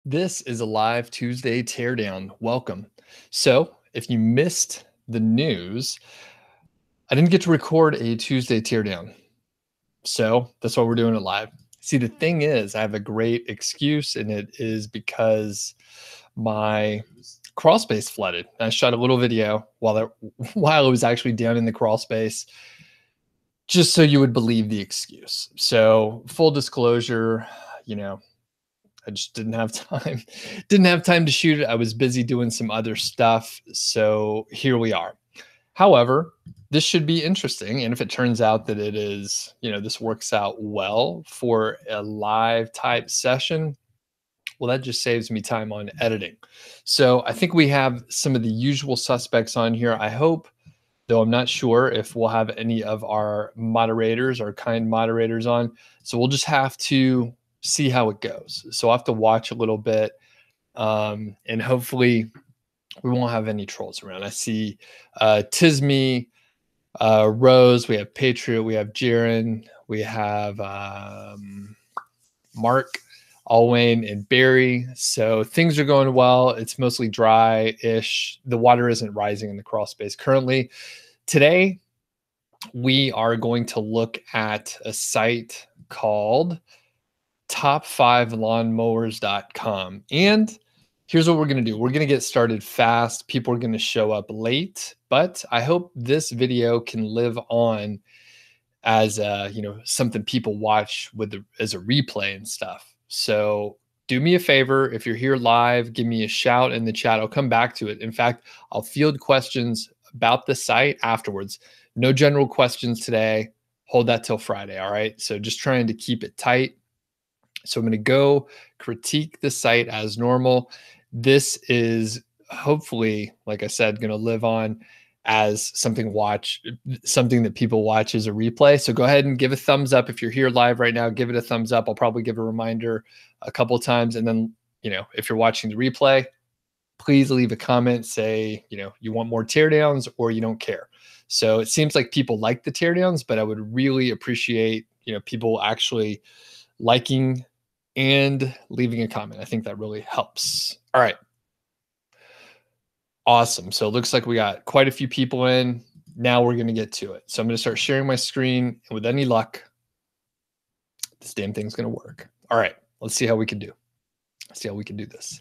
This is a live Tuesday teardown. Welcome. So, if you missed the news, I didn't get to record a Tuesday teardown. So, that's why we're doing it live. See, the thing is, I have a great excuse, and it is because my crawl space flooded. I shot a little video while it was actually down in the crawl space, just so you would believe the excuse. So, full disclosure, I just didn't have time. Didn't have time to shoot it. I was busy doing some other stuff. So here we are. However, this should be interesting. And if it turns out that it is, this works out well for a live type session, well, that just saves me time on editing. So I think we have some of the usual suspects on here. I hope, though I'm not sure if we'll have any of our moderators, our kind moderators on. So we'll just have to see how it goes. So I'll have to watch a little bit, and hopefully we won't have any trolls around. I see Tisme, Rose, we have Patriot, we have Jaren, we have Mark, Alwayne, and Barry. So things are going well. It's mostly dry-ish. The water isn't rising in the crawl space currently. Today, we are going to look at a site called top5lawnmowers.com. And here's what we're going to do. We're going to get started fast. People are going to show up late, but I hope this video can live on as something people watch as a replay and stuff. So do me a favor. If you're here live, give me a shout in the chat. I'll come back to it. In fact, I'll field questions about the site afterwards. No general questions today. Hold that till Friday. All right. So just trying to keep it tight. So I'm going to go critique the site as normal. This is hopefully, like I said, going to live on as something that people watch as a replay. So go ahead and give a thumbs up. If you're here live right now, give it a thumbs up. I'll probably give a reminder a couple of times. And then, if you're watching the replay, please leave a comment, say, you want more teardowns or you don't care. So it seems like people like the teardowns, but I would really appreciate, people actually liking and leaving a comment. I think that really helps. All right. Awesome. So it looks like we got quite a few people in. Now we're going to get to it. So I'm going to start sharing my screen, and with any luck, this damn thing's going to work. All right. Let's see how we can do. Let's see how we can do this.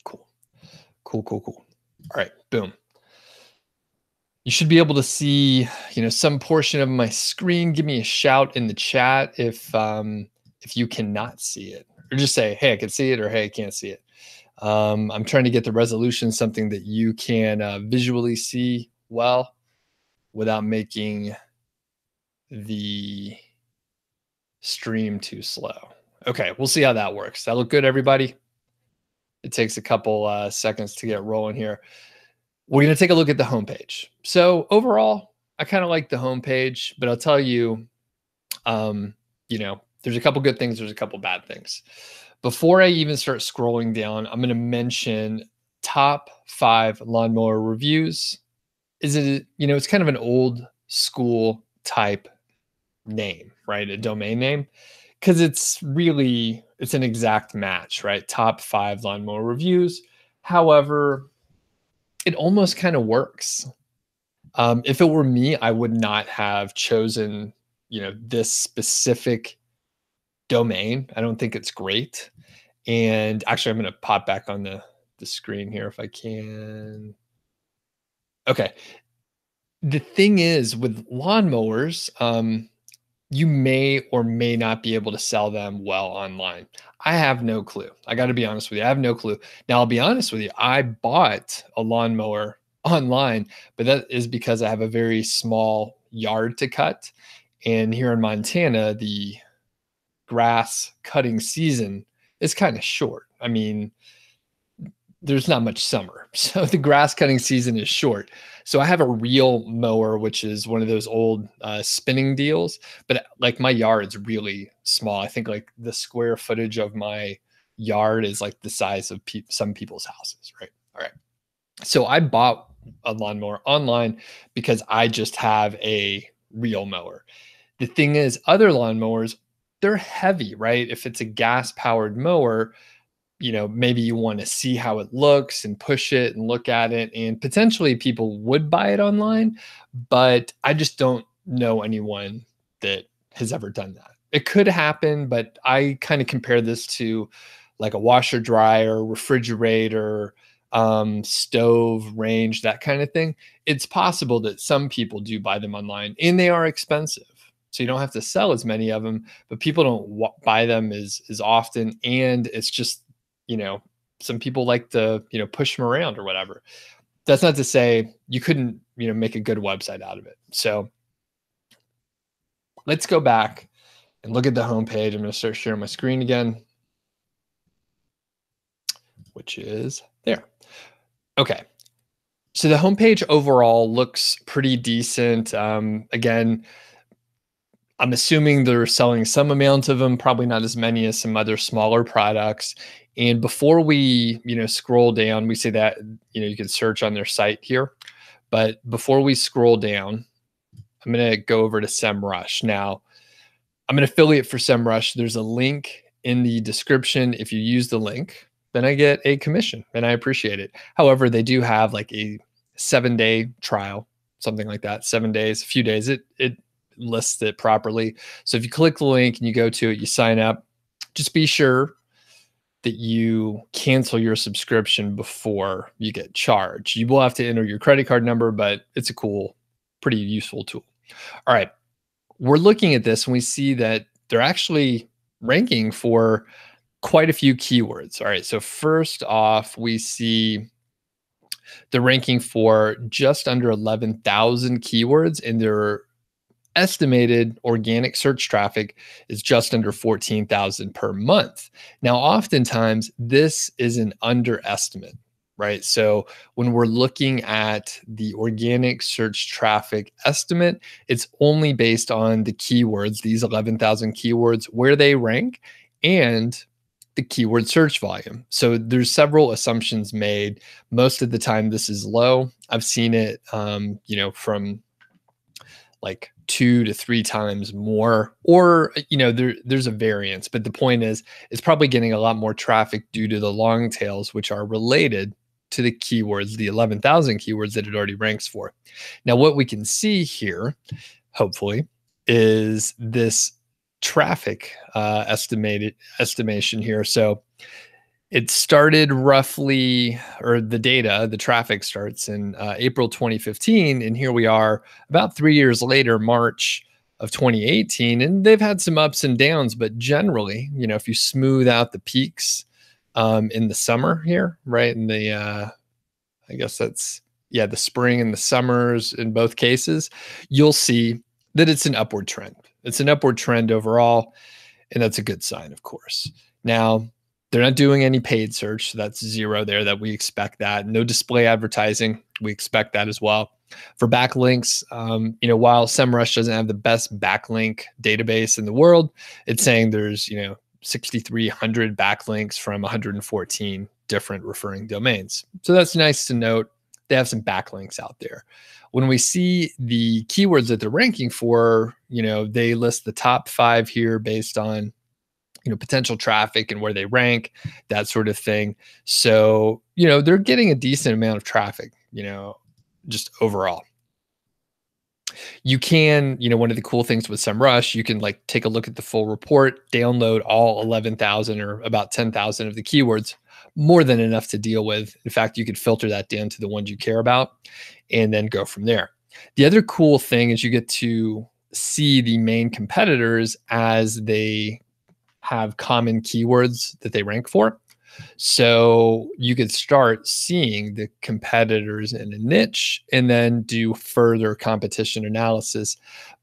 Cool. All right. Boom. You should be able to see, some portion of my screen. Give me a shout in the chat if you cannot see it, or just say, hey, I can see it, or hey, I can't see it. I'm trying to get the resolution something that you can visually see well without making the stream too slow. Okay, we'll see how that works. That look good, everybody? It takes a couple seconds to get rolling here. We're going to take a look at the homepage. So overall, I kind of like the homepage, but I'll tell you, there's a couple good things. There's a couple bad things. Before I even start scrolling down, I'm going to mention top 5 lawnmower reviews. It's kind of an old school type name, right? A domain name, because it's an exact match, right? Top 5 lawnmower reviews. However, it almost kind of works. If it were me, I would not have chosen, this specific domain. I don't think it's great. And actually, I'm going to pop back on the screen here if I can. Okay. The thing is with lawnmowers, you may or may not be able to sell them well online. I have no clue. I got to be honest with you. I have no clue. Now, I'll be honest with you. I bought a lawnmower online, but that is because I have a very small yard to cut. And here in Montana, the grass cutting season is kind of short. I mean, there's not much summer. So the grass cutting season is short. So I have a reel mower, which is one of those old spinning deals, but like my yard's really small. I think like the square footage of my yard is like the size of some people's houses, right? All right. So I bought a lawnmower online because I just have a reel mower. The thing is, other lawnmowers they're heavy, right? If it's a gas powered mower, maybe you want to see how it looks and push it and look at it. And potentially people would buy it online, but I just don't know anyone that has ever done that. It could happen, but I kind of compare this to like a washer, dryer, refrigerator, stove, range, that kind of thing. It's possible that some people do buy them online and they are expensive. So you don't have to sell as many of them, but people don't buy them as often. And it's just, some people like to, push them around or whatever. That's not to say you couldn't, make a good website out of it. So let's go back and look at the homepage. I'm going to start sharing my screen again, which is there. Okay. So the homepage overall looks pretty decent. Again, I'm assuming they're selling some amount of them, probably not as many as some other smaller products. And before we, scroll down, we say that, you can search on their site here. But before we scroll down, I'm going to go over to SEM Rush. Now, I'm an affiliate for SEM Rush. There's a link in the description. If you use the link, then I get a commission and I appreciate it. However, they do have like a 7-day trial, something like that, 7 days, a few days. It lists it properly. So if you click the link and you go to it, you sign up, just be sure that you cancel your subscription before you get charged. You will have to enter your credit card number, but it's a cool, pretty useful tool. All right. We're looking at this and we see that they're actually ranking for quite a few keywords. All right. So first off, we see the ranking for just under 11,000 keywords, and their estimated organic search traffic is just under 14,000 per month. Now, oftentimes this is an underestimate, right? So when we're looking at the organic search traffic estimate, it's only based on the keywords, these 11,000 keywords, where they rank, and the keyword search volume. So there's several assumptions made. Most of the time this is low. I've seen it, from like 2 to 3 times more, or, there's a variance, but the point is it's probably getting a lot more traffic due to the long tails, which are related to the keywords, the 11,000 keywords that it already ranks for. Now, what we can see here, hopefully, is this traffic estimation here. So it started roughly, or the traffic starts in April 2015. And here we are about 3 years later, March of 2018. And they've had some ups and downs, but generally, if you smooth out the peaks in the summer here, right? In the, I guess that's, the spring and the summers in both cases, you'll see that it's an upward trend. It's an upward trend overall. And that's a good sign, of course. Now, they're not doing any paid search. So that's 0 there, that we expect that. No display advertising. We expect that as well. For backlinks, while SEMrush doesn't have the best backlink database in the world, it's saying there's, 6,300 backlinks from 114 different referring domains. So that's nice to note. They have some backlinks out there. When we see the keywords that they're ranking for, they list the top 5 here based on, potential traffic and where they rank, that sort of thing. So, they're getting a decent amount of traffic, just overall. You can, one of the cool things with SEMrush, you can like take a look at the full report, download all 11,000 or about 10,000 of the keywords, more than enough to deal with. In fact, you could filter that down to the ones you care about and then go from there. The other cool thing is you get to see the main competitors as they have common keywords that they rank for. So you could start seeing the competitors in a niche and then do further competition analysis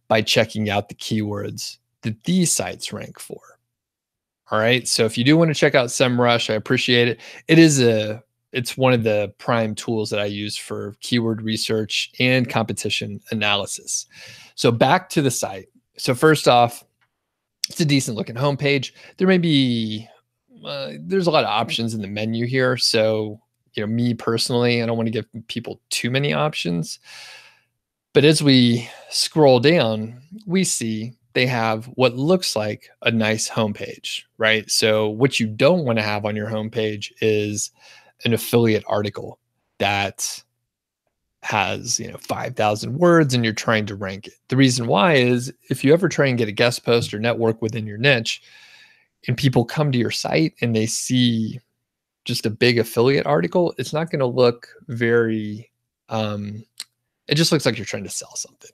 by checking out the keywords that these sites rank for. All right. So if you do want to check out SEMrush, I appreciate it. It's one of the prime tools that I use for keyword research and competition analysis. So back to the site. So first off, it's a decent looking homepage. There may be, there's a lot of options in the menu here. So, me personally, I don't want to give people too many options. But as we scroll down, we see they have what looks like a nice homepage, right? So what you don't want to have on your homepage is an affiliate article that has 5,000 words and you're trying to rank it. The reason why is if you ever try and get a guest post or network within your niche and people come to your site and they see just a big affiliate article, it's not going to look very it just looks like you're trying to sell something.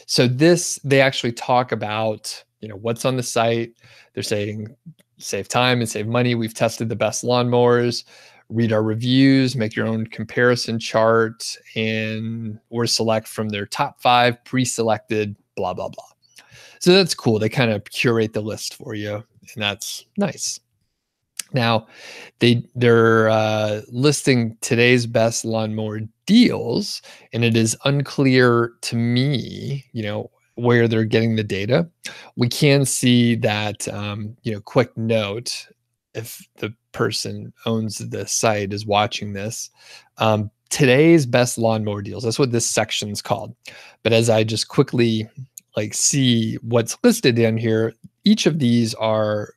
So they actually talk about what's on the site. They're saying save time and save money. We've tested the best lawnmowers. Read our reviews, make your own comparison chart, or select from their top 5 pre-selected, blah, blah, blah. So that's cool. They kind of curate the list for you, and that's nice. Now, they're listing today's best lawnmower deals, and it is unclear to me, where they're getting the data. We can see that, quick note, if the person owns the site is watching this, today's best lawnmower deals. That's what this section's called. But as I just quickly see what's listed in here, each of these are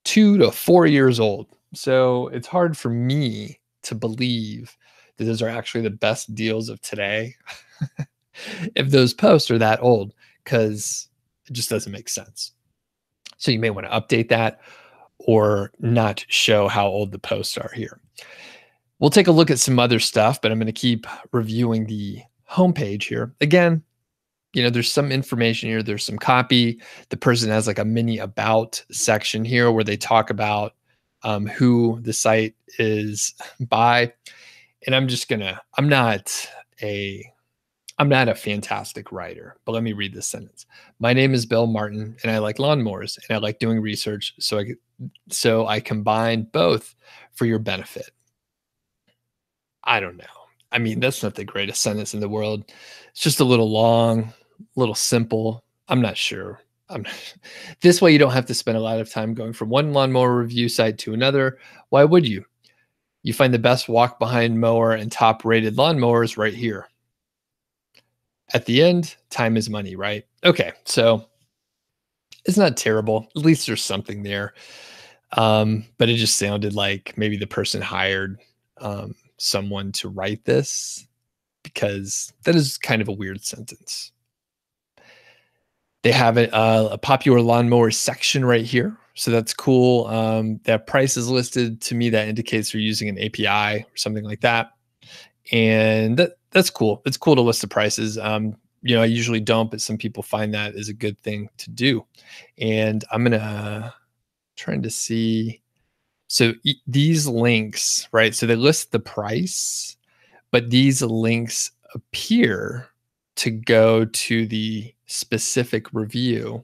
2 to 4 years old. So it's hard for me to believe that those are actually the best deals of today if those posts are that old, because it just doesn't make sense. So you may want to update that or not show how old the posts are here. We'll take a look at some other stuff, but I'm going to keep reviewing the homepage here. Again, there's some information here. There's some copy. The person has like a mini about section here where they talk about who the site is by. And I'm not a fantastic writer, but let me read this sentence. My name is Bill Martin, and I like lawnmowers, and I like doing research, so I combine both for your benefit. I don't know. I mean, that's not the greatest sentence in the world. It's just a little long, a little simple. I'm not sure. This way you don't have to spend a lot of time going from one lawnmower review site to another. Why would you? You find the best walk-behind mower and top-rated lawnmowers right here. At the end, time is money, right? Okay, so it's not terrible. At least there's something there. But it just sounded like maybe the person hired someone to write this, because that is kind of a weird sentence. They have a popular lawnmower section right here. So that's cool. That price is listed. To me, that indicates they're using an API or something like that. And that's cool. It's cool to list the prices. I usually don't, but some people find that is a good thing to do. And I'm trying to see. So these links, right? So they list the price, but these links appear to go to the specific review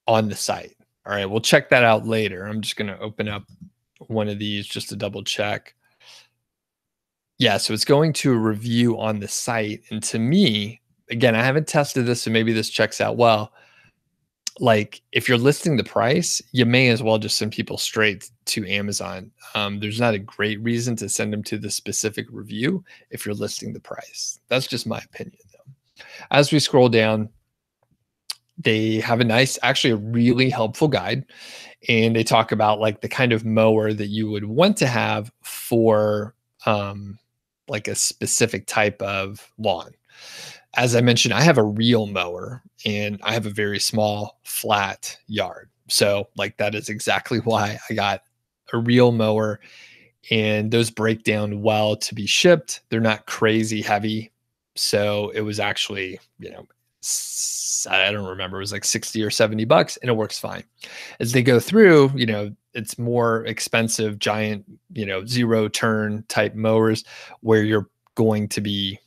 on the site. All right, we'll check that out later. I'm just going to open up one of these just to double check. Yeah, so it's going to a review on the site. And to me, again, I haven't tested this, so maybe this checks out well. Like, if you're listing the price, you may as well just send people straight to Amazon. There's not a great reason to send them to the specific review if you're listing the price. That's just my opinion, though. As we scroll down, they have actually a really helpful guide. And they talk about like the kind of mower that you would want to have for like a specific type of lawn. As I mentioned, I have a reel mower and I have a very small flat yard. So like that is exactly why I got a reel mower, and those break down well to be shipped. They're not crazy heavy. So it was actually, I don't remember, it was like 60 or 70 bucks and it works fine. As they go through, it's more expensive, giant, zero turn type mowers where you're going to be,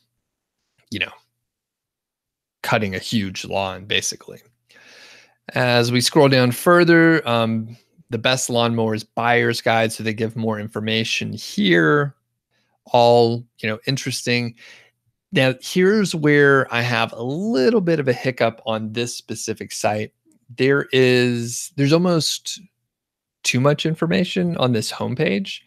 cutting a huge lawn, basically. As we scroll down further, the best lawnmowers buyer's guide. So they give more information here, all, interesting. Now, here's where I have a little bit of a hiccup on this specific site. There's almost too much information on this homepage.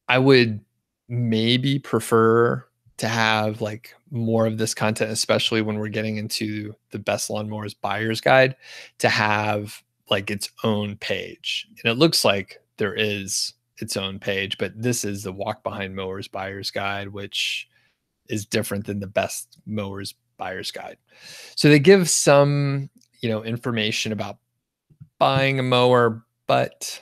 I would maybe prefer to have like more of this content, especially when we're getting into the best lawnmowers buyer's guide, to have like its own page. And it looks like there is its own page, but this is the walk behind mowers buyer's guide, which is different than the best mowers buyer's guide. So they give some, information about buying a mower, but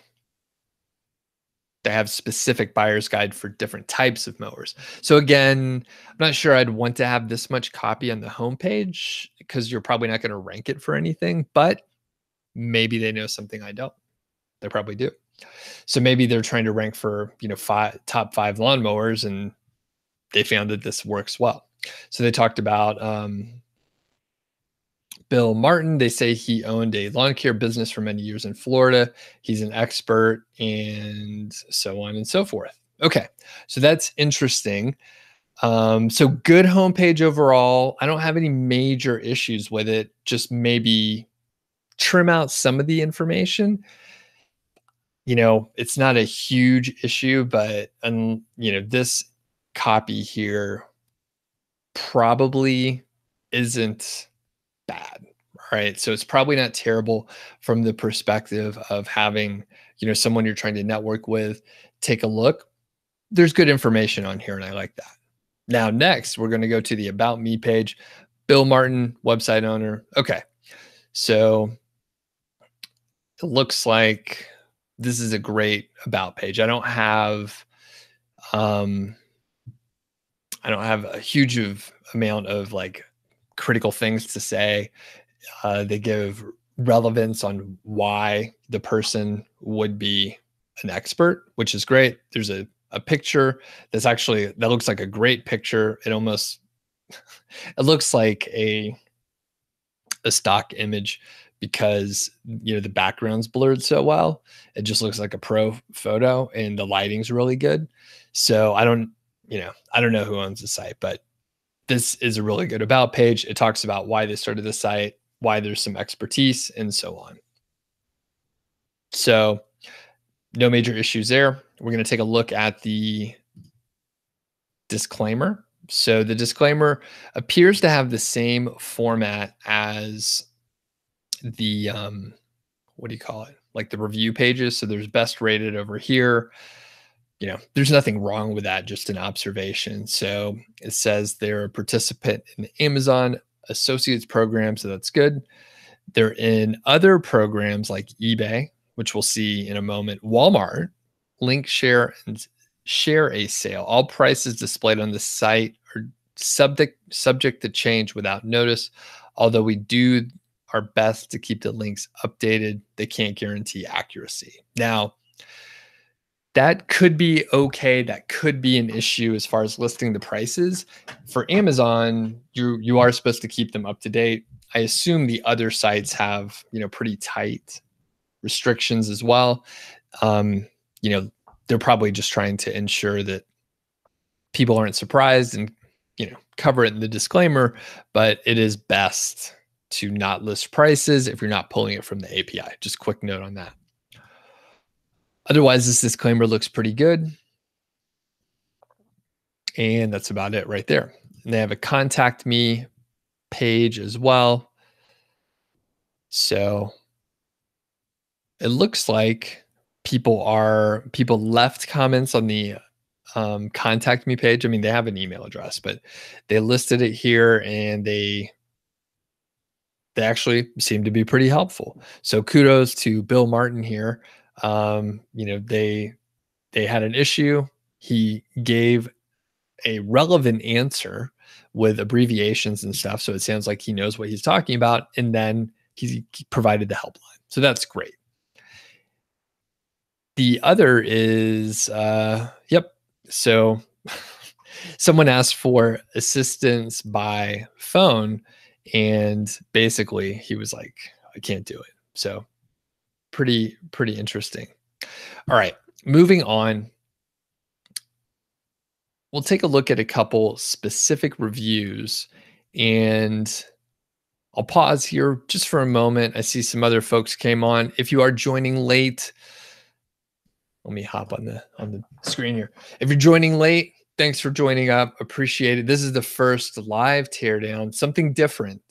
they have specific buyer's guide for different types of mowers. So again, I'm not sure I'd want to have this much copy on the homepage because you're probably not going to rank it for anything, but maybe they know something I don't. They probably do. So maybe they're trying to rank for, top 5 lawnmowers, and they found that this works well. So they talked about Bill Martin. They say he owned a lawn care business for many years in Florida. He's an expert, and so on and so forth. Okay, so that's interesting. So good homepage overall. I don't have any major issues with it. Just maybe trim out some of the information. It's not a huge issue, but this copy here probably isn't bad, right? So it's probably not terrible from the perspective of having, someone you're trying to network with take a look. There's good information on here, and I like that. Now, next, we're going to go to the About Me page. Bill Martin, website owner. Okay, so it looks like this is a great About page. I don't have a huge amount of like critical things to say. They give relevance on why the person would be an expert, which is great. There's a picture that looks like a great picture. It looks like a stock image because the background's blurred so well. It just looks like a pro photo, and the lighting's really good. So I don't know who owns the site, but this is a really good About page. It talks about why they started the site, why there's some expertise, and so on. So no major issues there. We're going to take a look at the disclaimer. So the disclaimer appears to have the same format as the, what do you call it? Like the review pages. So there's best rated over here. There's nothing wrong with that, just an observation. So it says they're a participant in the Amazon Associates program, so that's good. They're in other programs like eBay, which we'll see in a moment, Walmart, Link Share, and Share a Sale. All prices displayed on the site are subject to change without notice. Although we do our best to keep the links updated, they can't guarantee accuracy. Now, that could be okay. That could be an issue as far as listing the prices. For Amazon, you are supposed to keep them up to date. I assume the other sites have, pretty tight restrictions as well. They're probably just trying to ensure that people aren't surprised and, cover it in the disclaimer, but it is best to not list prices if you're not pulling it from the API. Just quick note on that. Otherwise, this disclaimer looks pretty good. And that's about it right there. And they have a contact me page as well. So it looks like people left comments on the contact me page. I mean, they have an email address, but they listed it here, and they actually seem to be pretty helpful. So kudos to Bill Martin here. They had an issue. He gave a relevant answer with abbreviations and stuff. So it sounds like he knows what he's talking about. And then he provided the helpline. So that's great. The other is, so someone asked for assistance by phone, and basically he was like, I can't do it. So pretty interesting. All right, moving on. We'll take a look at a couple specific reviews, and I'll pause here just for a moment. I see some other folks came on. If you are joining late, let me hop on the screen here. If you're joining late, Thanks for joining up. Appreciate it. This is the first live teardown, something different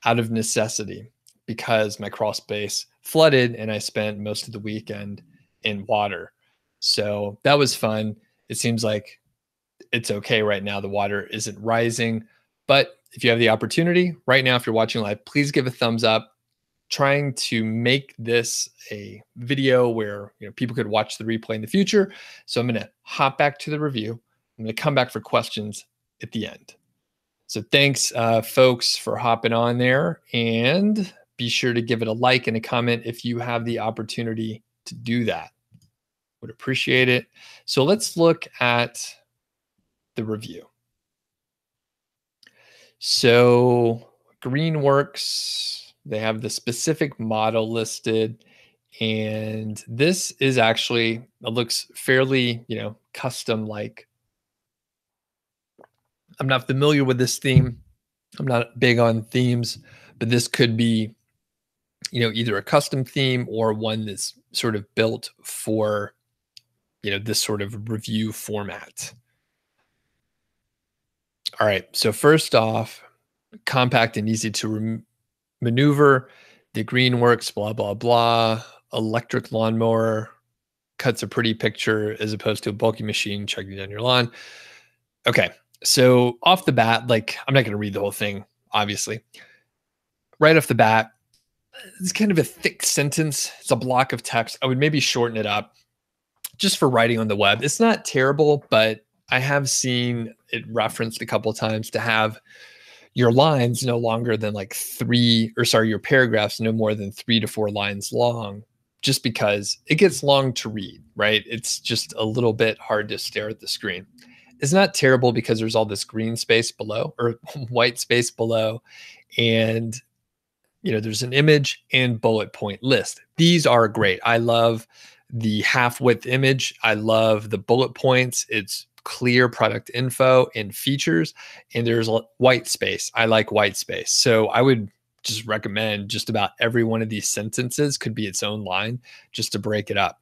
out of necessity because my crawl space flooded and I spent most of the weekend in water. So that was fun. It seems like it's okay right now. The water isn't rising, but if you have the opportunity right now, if you're watching live, please give a thumbs up. Trying to make this a video where people could watch the replay in the future. So I'm going to hop back to the review. I'm going to come back for questions at the end. So thanks, folks, for hopping on there, and be sure to give it a like and a comment if you have the opportunity to do that. Would appreciate it. So let's look at the review. So Greenworks, they have the specific model listed, and this is actually, it looks fairly, custom-like. I'm not familiar with this theme. I'm not big on themes, but this could be, either a custom theme or one that's sort of built for, this sort of review format. All right. So first off, compact and easy to maneuver. The Greenworks, blah, blah, blah. Electric lawnmower cuts a pretty picture as opposed to a bulky machine chugging down your lawn. Okay. So off the bat, I'm not going to read the whole thing, obviously. Right off the bat, it's kind of a thick sentence. It's a block of text. I would maybe shorten it up just for writing on the web. It's not terrible, but I have seen it referenced a couple of times to have your lines no longer than your paragraphs no more than 3 to 4 lines long, just because it gets long to read, right? It's just a little bit hard to stare at the screen. It's not terrible because there's all this green space below or white space below. And, there's an image and bullet point list. These are great. I love the half width image. I love the bullet points. It's clear product info and features, and there's white space. I like white space. So I would just recommend just about every one of these sentences could be its own line just to break it up.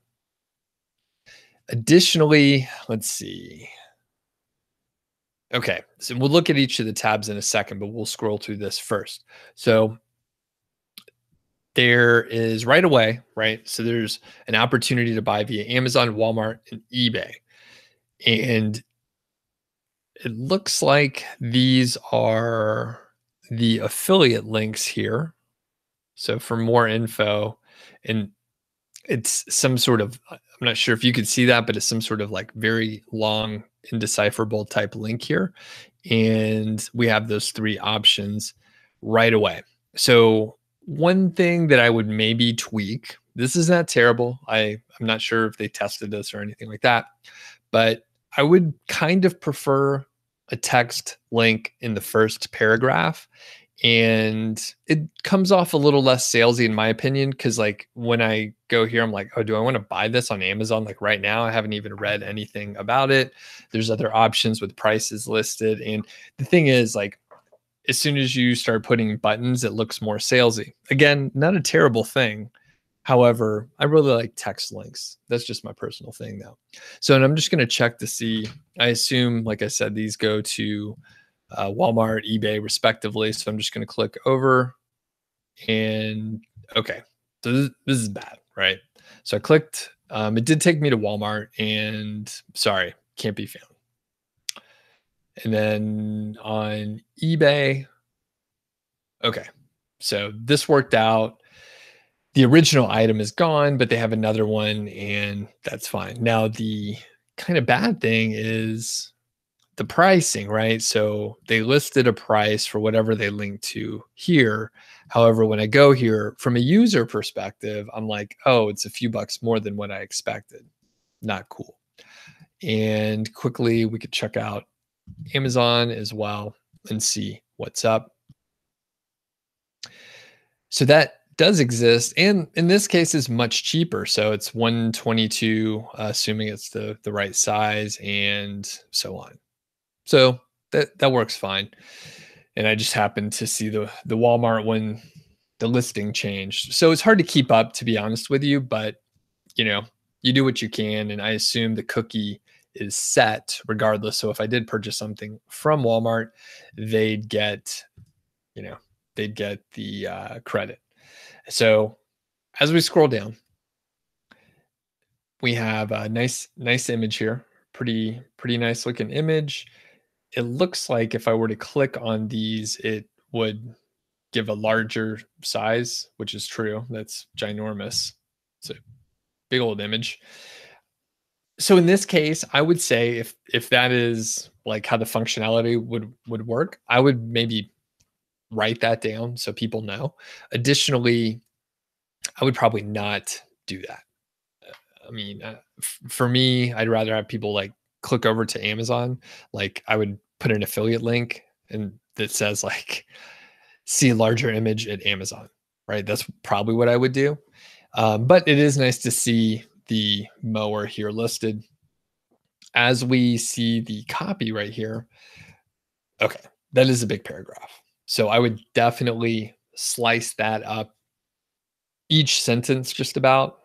Additionally, let's see. Okay, so we'll look at each of the tabs in a second, but we'll scroll through this first. So there is right away, right? So there's an opportunity to buy via Amazon, Walmart, and eBay. And it looks like these are the affiliate links here. So for more info, and it's some sort of, I'm not sure if you could see that, but it's some sort of very long, indecipherable type link here. And we have those 3 options right away. So one thing that I would maybe tweak, this is not terrible. I'm not sure if they tested this or anything like that, but I would kind of prefer a text link in the first paragraph, and it comes off a little less salesy in my opinion. Cause when I go here, I'm like, oh, do I want to buy this on Amazon? Right now, I haven't even read anything about it. There's other options with prices listed. And the thing is as soon as you start putting buttons, it looks more salesy. Again, not a terrible thing. However, I really like text links. That's just my personal thing though. So, and I'm just going to check to see, I assume, like I said, these go to Walmart, eBay, respectively. So I'm just going to click over and okay. So this is bad, right? So I clicked, it did take me to Walmart and sorry, can't be found. And then on eBay, okay. So this worked out. The original item is gone, but they have another one and that's fine. Now, the kind of bad thing is the pricing, right? So they listed a price for whatever they linked to here. However, when I go here from a user perspective, I'm like, oh, it's a few bucks more than what I expected. Not cool. And quickly, we could check out Amazon as well and see what's up. So that does exist, and in this case is much cheaper. So it's $122, assuming it's the right size and so on. So that works fine. And I just happened to see the Walmart when the listing changed. So it's hard to keep up, to be honest with you, but you do what you can. And I assume the cookie is set regardless. So if I did purchase something from Walmart, they'd get, you know, they'd get the credit. So as we scroll down, we have a nice image here. Pretty nice looking image. It looks like if I were to click on these, it would give a larger size, which is true. That's ginormous. It's a big old image. So in this case, I would say if that is like how the functionality would work, I would maybe write that down so people know. Additionally, I would probably not do that. I mean, for me, I'd rather have people like click over to Amazon. Like I would put an affiliate link and that says like see larger image at Amazon, right? That's probably what I would do. But it is nice to see the mower here listed. As we see the copy right here, okay, that is a big paragraph. So I would definitely slice that up. Each sentence just about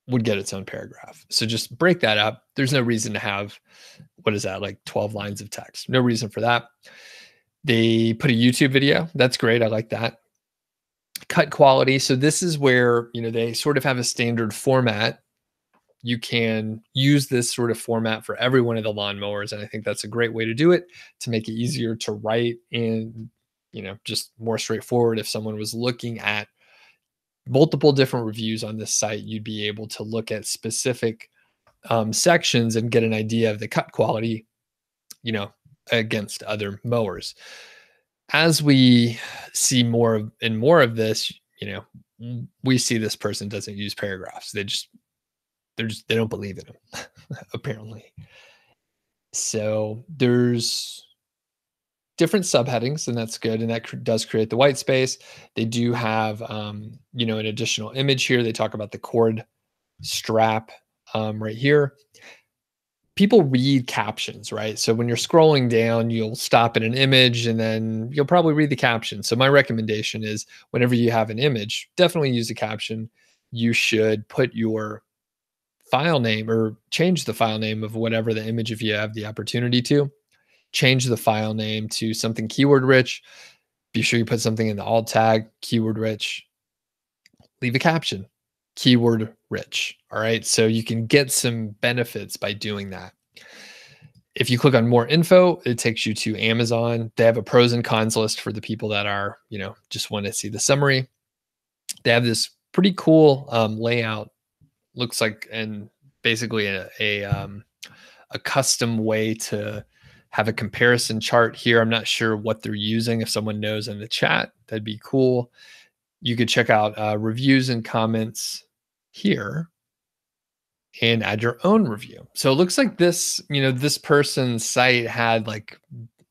would get its own paragraph. So just break that up. There's no reason to have, what is that, like 12 lines of text? No reason for that. They put a YouTube video. That's great. I like that. Cut quality. So this is where, they sort of have a standard format. You can use this sort of format for every one of the lawnmowers. And I think that's a great way to do it, to make it easier to write and, just more straightforward. If someone was looking at multiple different reviews on this site, you'd be able to look at specific sections and get an idea of the cut quality, against other mowers. As we see more and more of this, we see this person doesn't use paragraphs. They don't believe in them, apparently. So there's different subheadings, and that's good. And that does create the white space. They do have, an additional image here. They talk about the cord strap right here. People read captions, right? So when you're scrolling down, you'll stop at an image and then you'll probably read the caption. So my recommendation is whenever you have an image, definitely use a caption. You should put your file name or change the file name of whatever the image, if you have the opportunity to. Change the file name to something keyword rich. Be sure you put something in the alt tag, keyword rich. Leave a caption, keyword rich. All right. So you can get some benefits by doing that. If you click on more info, it takes you to Amazon. They have a pros and cons list for the people that are, just want to see the summary. They have this pretty cool layout. Looks like, and basically a custom way to have a comparison chart here. I'm not sure what they're using. If someone knows in the chat, that'd be cool. You could check out reviews and comments here and add your own review. So it looks like this, this person's site had like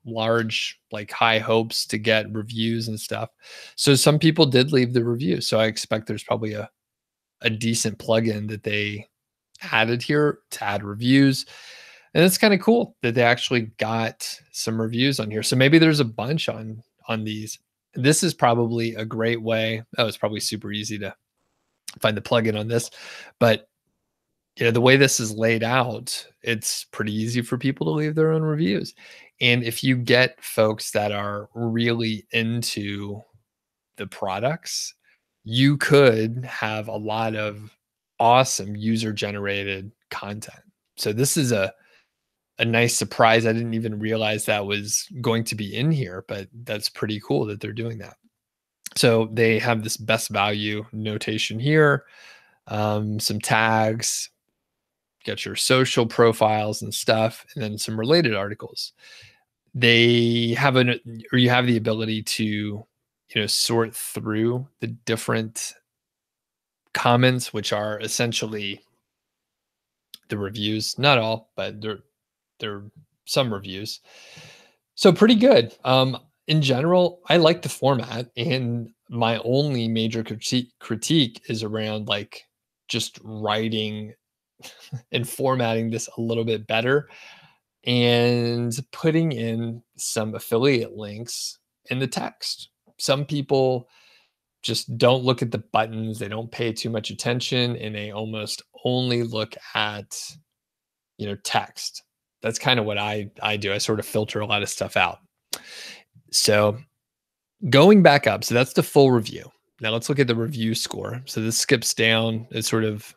large, like high hopes to get reviews and stuff. So some people did leave the review. So I expect there's probably a decent plugin that they added here to add reviews. And it's kind of cool that they actually got some reviews on here. So maybe there's a bunch on these. This is probably a great way. Oh, it's probably super easy to find the plugin on this, but the way this is laid out, it's pretty easy for people to leave their own reviews. And if you get folks that are really into the products, you could have a lot of awesome user generated content. So this is a nice surprise. I didn't even realize that was going to be in here, but that's pretty cool that they're doing that. So they have this best value notation here, some tags, got your social profiles and stuff, and then some related articles. They have you have the ability to, sort through the different comments, which are essentially the reviews. Not all, but they're some reviews. So pretty good. In general, I like the format, and my only major critique is around like just writing and formatting this a little bit better and putting in some affiliate links in the text. Some people just don't look at the buttons. They don't pay too much attention, and they almost only look at text. That's kind of what I do. I sort of filter a lot of stuff out. So going back up, so that's the full review. Now let's look at the review score. So this skips down. It sort of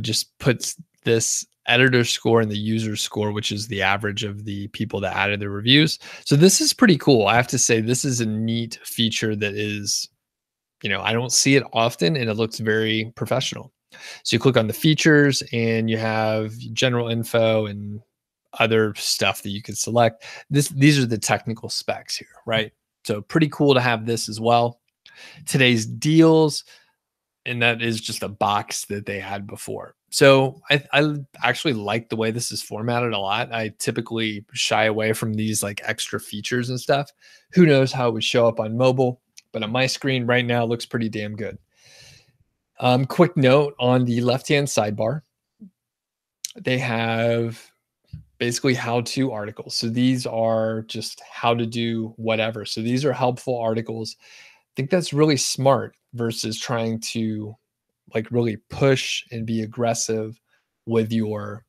just puts this editor score and the user score, which is the average of the people that added the reviews. So this is pretty cool. I have to say, this is a neat feature that is, I don't see it often, and it looks very professional. So you click on the features and you have general info and other stuff that you can select. These are the technical specs here, right? So pretty cool to have this as well. Today's deals, and that is just a box that they had before. So I actually like the way this is formatted a lot. I typically shy away from these like extra features and stuff. Who knows how it would show up on mobile, but on my screen right now, it looks pretty damn good. Quick note on the left-hand sidebar, they have basically how-to articles. So these are just how to do whatever. So these are helpful articles. I think that's really smart versus trying to like really push and be aggressive with your,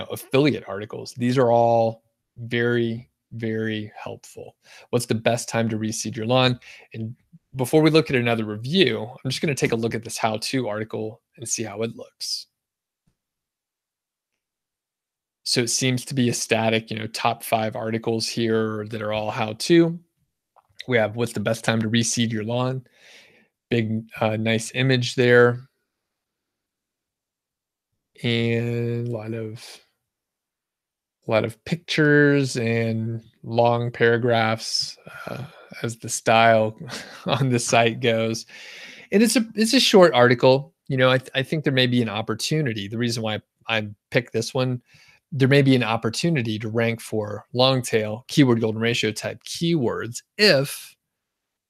affiliate articles. These are all very, very helpful. What's the best time to reseed your lawn? And before we look at another review, I'm just going to take a look at this how-to article and see how it looks. So it seems to be a static, top 5 articles here that are all how-to. We have what's the best time to reseed your lawn. Big, nice image there. And a lot of pictures and long paragraphs as the style on the site goes. And it's a short article. I think there may be an opportunity. The reason why I picked this one, there may be an opportunity to rank for long tail keyword golden ratio type keywords if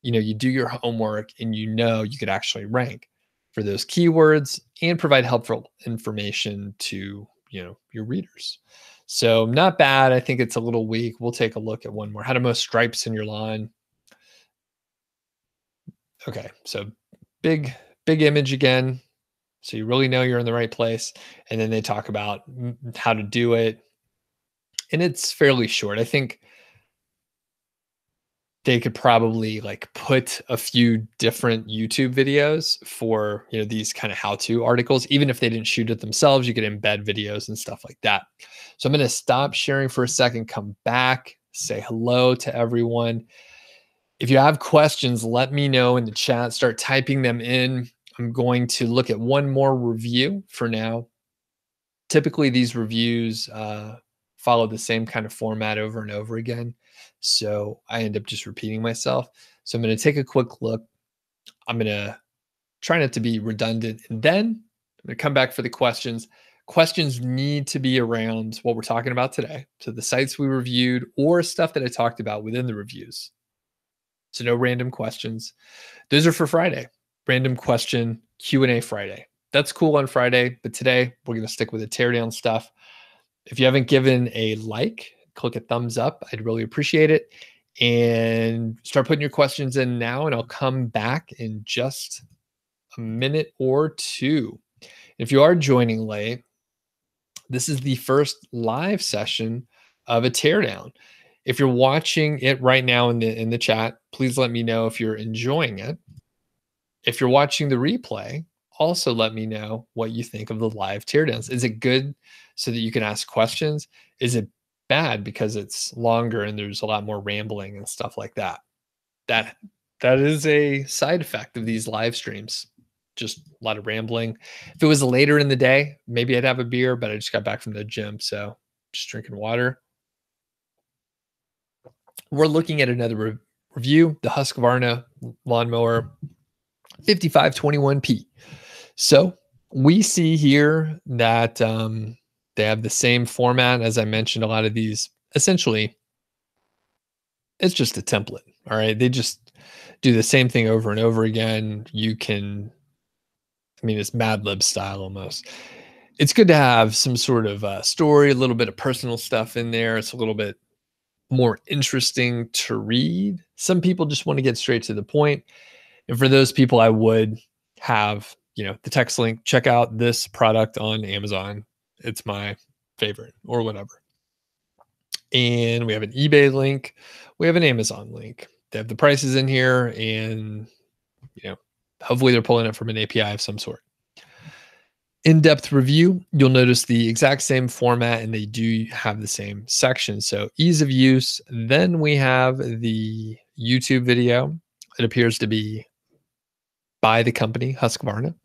you do your homework and you could actually rank for those keywords and provide helpful information to your readers. So not bad. I think it's a little weak. We'll take a look at one more. How to mow stripes in your lawn. Okay, so big image again. So you really know you're in the right place. And then they talk about how to do it. And it's fairly short. I think they could probably like put a few different YouTube videos for, these kind of how-to articles. Even if they didn't shoot it themselves, you could embed videos and stuff like that. So I'm going to stop sharing for a second, come back, say hello to everyone. If you have questions, let me know in the chat, start typing them in. I'm going to look at one more review for now. Typically, these reviews follow the same kind of format over and over again. So I end up just repeating myself. So I'm going to take a quick look. I'm going to try not to be redundant. And then I'm going to come back for the questions. Questions need to be around what we're talking about today. So the sites we reviewed or stuff that I talked about within the reviews. So no random questions. Those are for Friday. Random question Q&A Friday. That's cool on Friday, but today we're going to stick with the teardown stuff. If you haven't given a like, click a thumbs up. I'd really appreciate it. And start putting your questions in now, and I'll come back in just a minute or two. If you are joining late, this is the first live session of a teardown. If you're watching it right now in the chat, please let me know if you're enjoying it. If you're watching the replay, also let me know what you think of the live teardowns. Is it good so that you can ask questions? Is it bad because it's longer and there's a lot more rambling and stuff like that? That is a side effect of these live streams. Just a lot of rambling. If it was later in the day, maybe I'd have a beer, but I just got back from the gym, so just drinking water. We're looking at another review, the Husqvarna lawnmower 5521P. So we see here that they have the same format. As I mentioned, a lot of these, essentially, it's just a template. All right. They just do the same thing over and over again. You can, it's Mad Lib style almost. It's good to have some sort of story, a little bit of personal stuff in there. It's a little bit more interesting to read. Some people just want to get straight to the point. And for those people, I would have, the text link, check out this product on Amazon. It's my favorite or whatever. And we have an eBay link. We have an Amazon link. They have the prices in here, and hopefully they're pulling it from an API of some sort. In-depth review, you'll notice the exact same format, and they do have the same section. So ease of use. Then we have the YouTube video. It appears to be by the company, Husqvarna.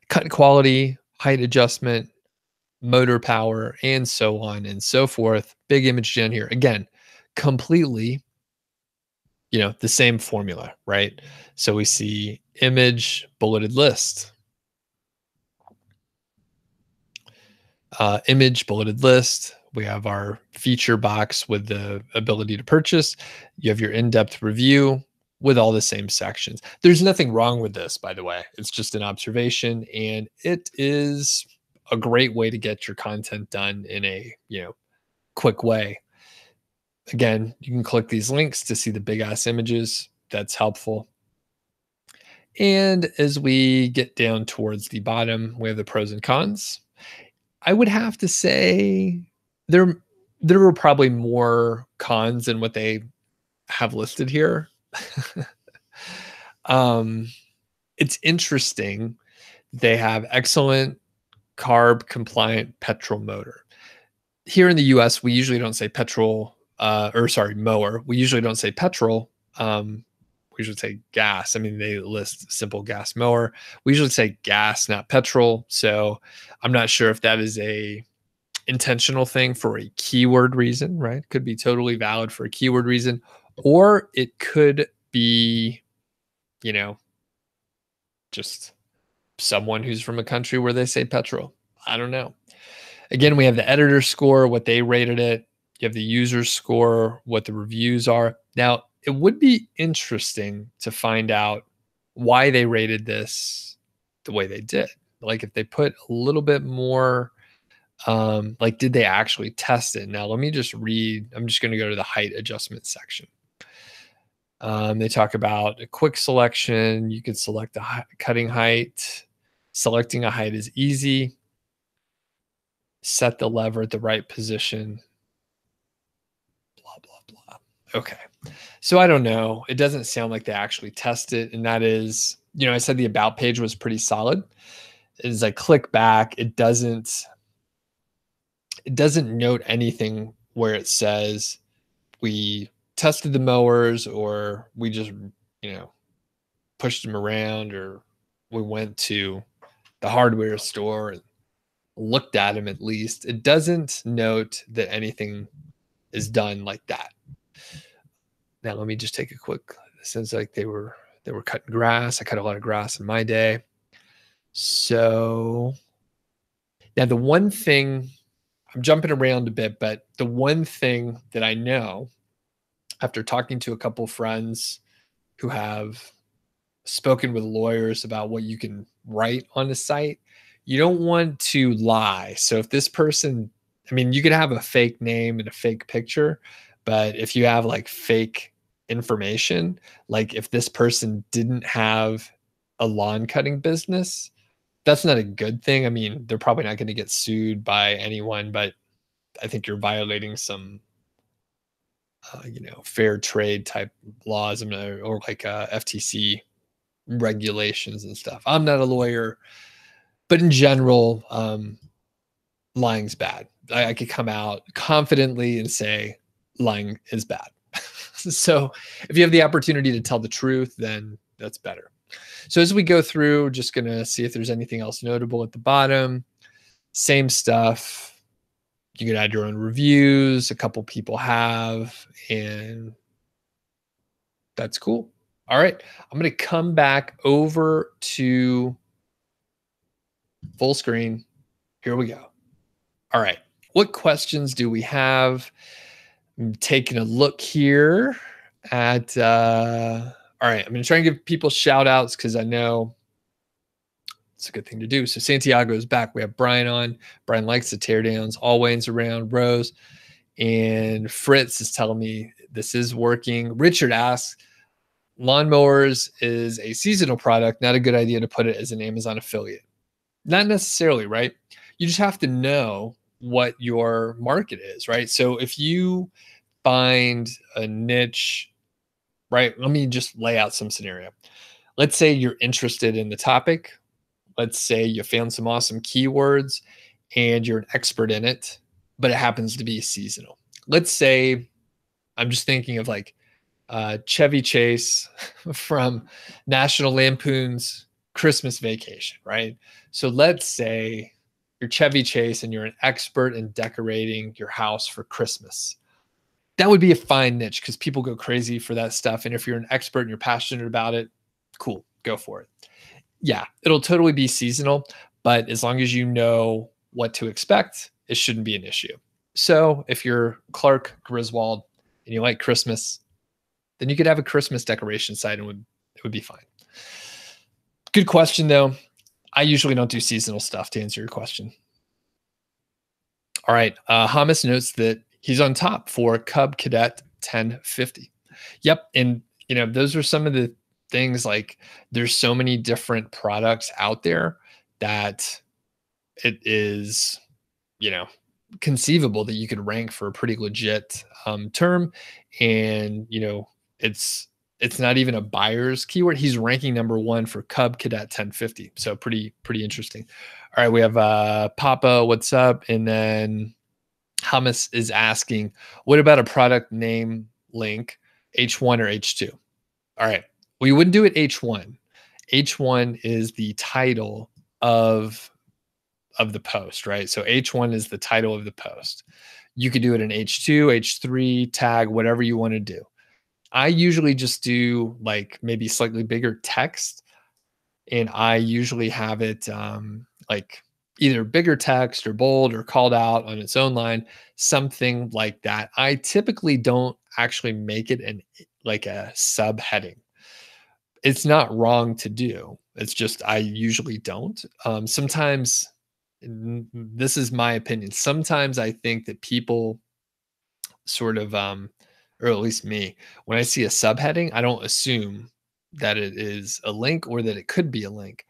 Cut quality, height adjustment, motor power, and so on and so forth. Big image gen here. Again, completely, the same formula, right? So we see image, bulleted list. Image, bulleted list. We have our feature box with the ability to purchase. You have your in-depth review with all the same sections. There's nothing wrong with this, by the way. It's just an observation, and it is a great way to get your content done in a quick way. Again, you can click these links to see the big ass images. That's helpful. And as we get down towards the bottom, we have the pros and cons. I would have to say there were probably more cons than what they have listed here. It's interesting. They have excellent carb compliant petrol motor. Here in the US, we usually don't say mower. We usually don't say petrol. We usually say gas. I mean, they list simple gas mower. We usually say gas, not petrol. So I'm not sure if that is a intentional thing for a keyword reason, right? Could be totally valid for a keyword reason, or it could be, just someone who's from a country where they say petrol. I don't know. Again, we have the editor score, what they rated it. You have the user score, what the reviews are. Now, it would be interesting to find out why they rated this the way they did. Like if they put a little bit more, like did they actually test it? Now, let me just read. I'm just going to go to the height adjustment section. They talk about a quick selection. You can select the cutting height. Selecting a height is easy. Set the lever at the right position. Blah, blah, blah. Okay. So I don't know. It doesn't sound like they actually test it. And that is, I said the about page was pretty solid. As I click back, it doesn't note anything where it says we tested the mowers or we just, pushed them around or we went to the hardware store and looked at them at least. It doesn't note that anything is done like that. Now, let me just take a quick, it sounds like they were cutting grass. I cut a lot of grass in my day. So now the one thing, I'm jumping around a bit, but the one thing that I know after talking to a couple friends who have spoken with lawyers about what you can write on the site, you don't want to lie. So if this person, you could have a fake name and a fake picture, but if you have like fake information, like if this person didn't have a lawn cutting business, that's not a good thing. They're probably not going to get sued by anyone, but I think you're violating some, fair trade type laws, or like FTC regulations and stuff. I'm not a lawyer, but in general, lying's bad. I could come out confidently and say lying is bad. So if you have the opportunity to tell the truth, then that's better. So as we go through, just going to see if there's anything else notable at the bottom. Same stuff. You can add your own reviews. A couple people have, and that's cool. All right. I'm going to come back over to full screen. Here we go. All right. What questions do we have? I'm taking a look here at, all right. I'm going to try and give people shout outs because I know it's a good thing to do. So Santiago is back. We have Brian on. Brian likes the teardowns. All Wayne's around. Rose and Fritz is telling me this is working. Richard asks, lawnmowers is a seasonal product. Not a good idea to put it as an Amazon affiliate. Not necessarily, right? You just have to know what your market is, right? So if you find a niche, right? Let me just lay out some scenario. Let's say you're interested in the topic. Let's say you found some awesome keywords and you're an expert in it, but it happens to be seasonal. Let's say I'm just thinking of like Chevy Chase from National Lampoon's Christmas Vacation, right? So let's say you're Chevy Chase and you're an expert in decorating your house for Christmas. That would be a fine niche because people go crazy for that stuff. And if you're an expert and you're passionate about it, cool, go for it. Yeah, it'll totally be seasonal, but as long as you know what to expect, it shouldn't be an issue. So if you're Clark Griswold and you like Christmas, then you could have a Christmas decoration site and it would be fine. Good question though. I usually don't do seasonal stuff to answer your question. All right. Hamas notes that he's on top for Cub Cadet 1050. Yep. And those are some of the things, like there's so many different products out there that it is, conceivable that you could rank for a pretty legit term. And, it's not even a buyer's keyword. He's ranking #1 for Cub Cadet 1050. So pretty interesting. All right. We have Papa, what's up? And then Hamas is asking, what about a product name link, H1 or H2? All right. We wouldn't do it H1. H1 is the title of the post, right? So H1 is the title of the post. You could do it in H2, H3, tag, whatever you want to do. I usually just do like maybe slightly bigger text, and I usually have it like either bigger text or bold or called out on its own line, something like that. I typically don't actually make it like a subheading. It's not wrong to do. It's just I usually don't. Sometimes, this is my opinion, sometimes I think that people sort of or at least me, when I see a subheading, I don't assume that it is a link or that it could be a link.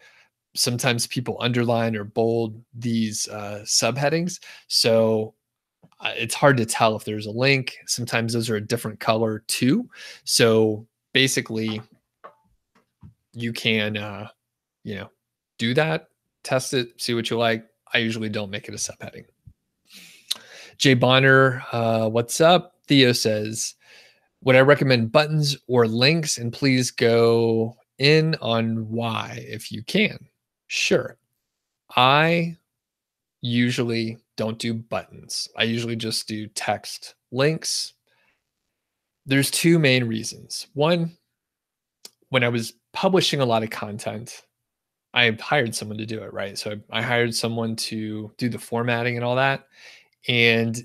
Sometimes people underline or bold these subheadings. So it's hard to tell if there's a link. Sometimes those are a different color too. So basically, you can, do that, test it, see what you like. I usually don't make it a subheading. Jay Bonner, what's up? Theo says, would I recommend buttons or links? And please go in on why if you can. Sure. I usually don't do buttons. I usually just do text links. There's two main reasons. One, when I was publishing a lot of content, I hired someone to do it, right? So I hired someone to do the formatting and all that. And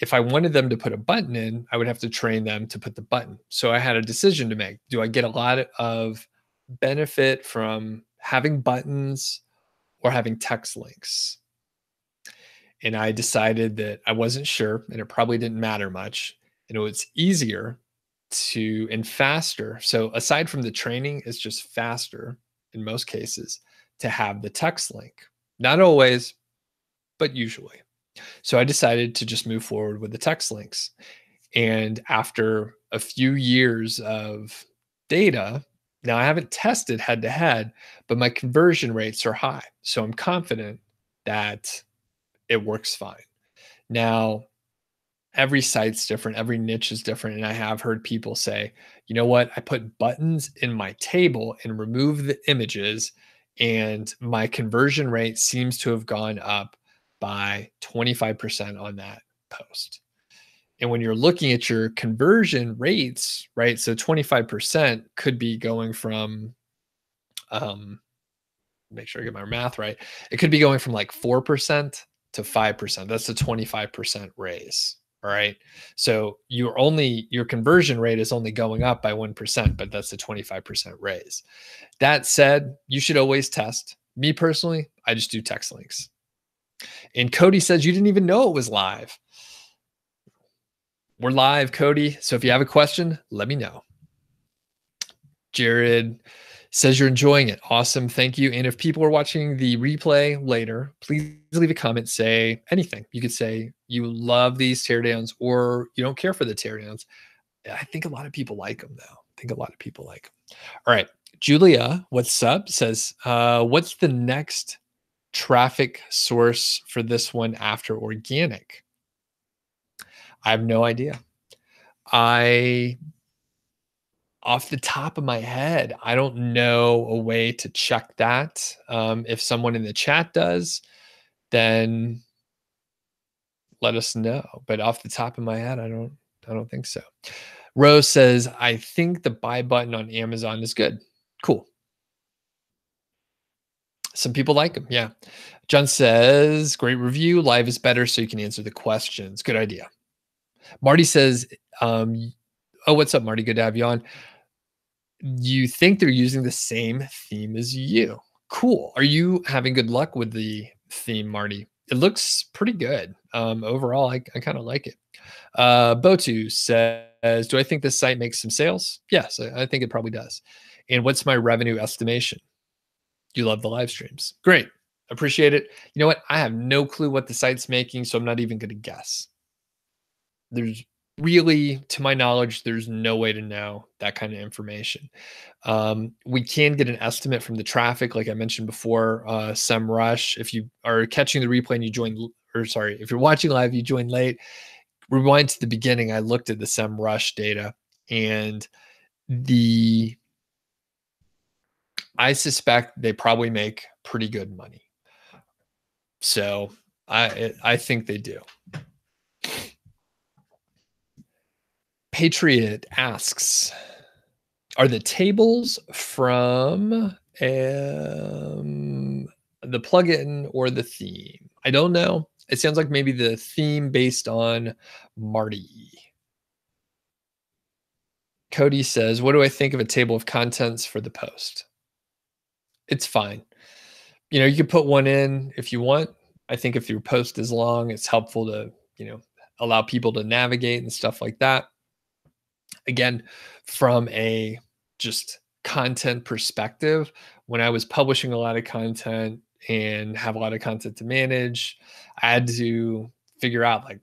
if I wanted them to put a button in, I would have to train them to put the button. So I had a decision to make. Do I get a lot of benefit from having buttons or having text links? And I decided that I wasn't sure, and it probably didn't matter much. And it was easier and faster. So aside from the training, it's just faster in most cases to have the text link. Not always, but usually. So I decided to just move forward with the text links. And after a few years of data, now I haven't tested head to head, but my conversion rates are high. So I'm confident that it works fine. Now, every site's different, every niche is different. And I have heard people say, you know what, I put buttons in my table and remove the images, and my conversion rate seems to have gone up by 25% on that post. And when you're looking at your conversion rates, right? So 25% could be going from, make sure I get my math right. It could be going from like 4% to 5%. That's a 25% raise. All right. So your conversion rate is only going up by 1%, but that's a 25% raise. That said, you should always test. Me personally, I just do text links. And Cody says you didn't even know it was live. We're live, Cody. So if you have a question, let me know. Jared Says you're enjoying it. Awesome. Thank you. And if people are watching the replay later, please leave a comment. Say anything. You could say you love these teardowns or you don't care for the teardowns. I think a lot of people like them, though. I think a lot of people like them. All right. Julia, what's up? Says, what's the next traffic source for this one after organic? I have no idea. Off the top of my head, I don't know a way to check that. If someone in the chat does, then let us know. But off the top of my head, I don't think so. Rose says, I think the buy button on Amazon is good. Cool. Some people like them. Yeah. John says, great review. Live is better so you can answer the questions. Good idea. Marty says, oh, what's up, Marty? Good to have you on. You think they're using the same theme as you. Cool. Are you having good luck with the theme, Marty? It looks pretty good. Overall, I kind of like it. Botu says, do I think this site makes some sales? Yes, I think it probably does. And what's my revenue estimation? You love the live streams. Great. Appreciate it. You know what? I have no clue what the site's making, so I'm not even going to guess. There's really, to my knowledge, there's no way to know that kind of information. We can get an estimate from the traffic, like I mentioned before, SEM Rush. If you are catching the replay and you joined, or sorry, if you're watching live, you joined late, rewind to the beginning. I looked at the SEM Rush data, and I suspect they probably make pretty good money. So I think they do. Patriot asks, are the tables from the plugin or the theme? I don't know. It sounds like maybe the theme based on Marty. Cody says, what do I think of a table of contents for the post? It's fine. You know, you can put one in if you want. I think if your post is long, it's helpful to, allow people to navigate and stuff like that. Again, from a just content perspective, when I was publishing a lot of content and have a lot of content to manage, I had to figure out, like,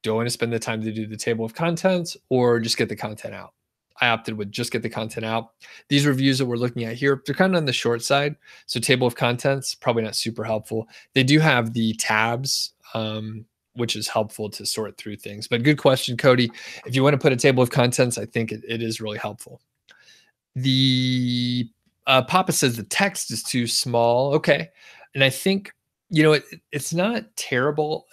do I want to spend the time to do the table of contents or just get the content out? I opted with just get the content out. These reviews that we're looking at here, they're kind of on the short side. So table of contents, probably not super helpful. They do have the tabs, which is helpful to sort through things. But good question, Cody. If you want to put a table of contents, I think it is really helpful. The Papa says the text is too small. Okay. And I think, it's not terrible.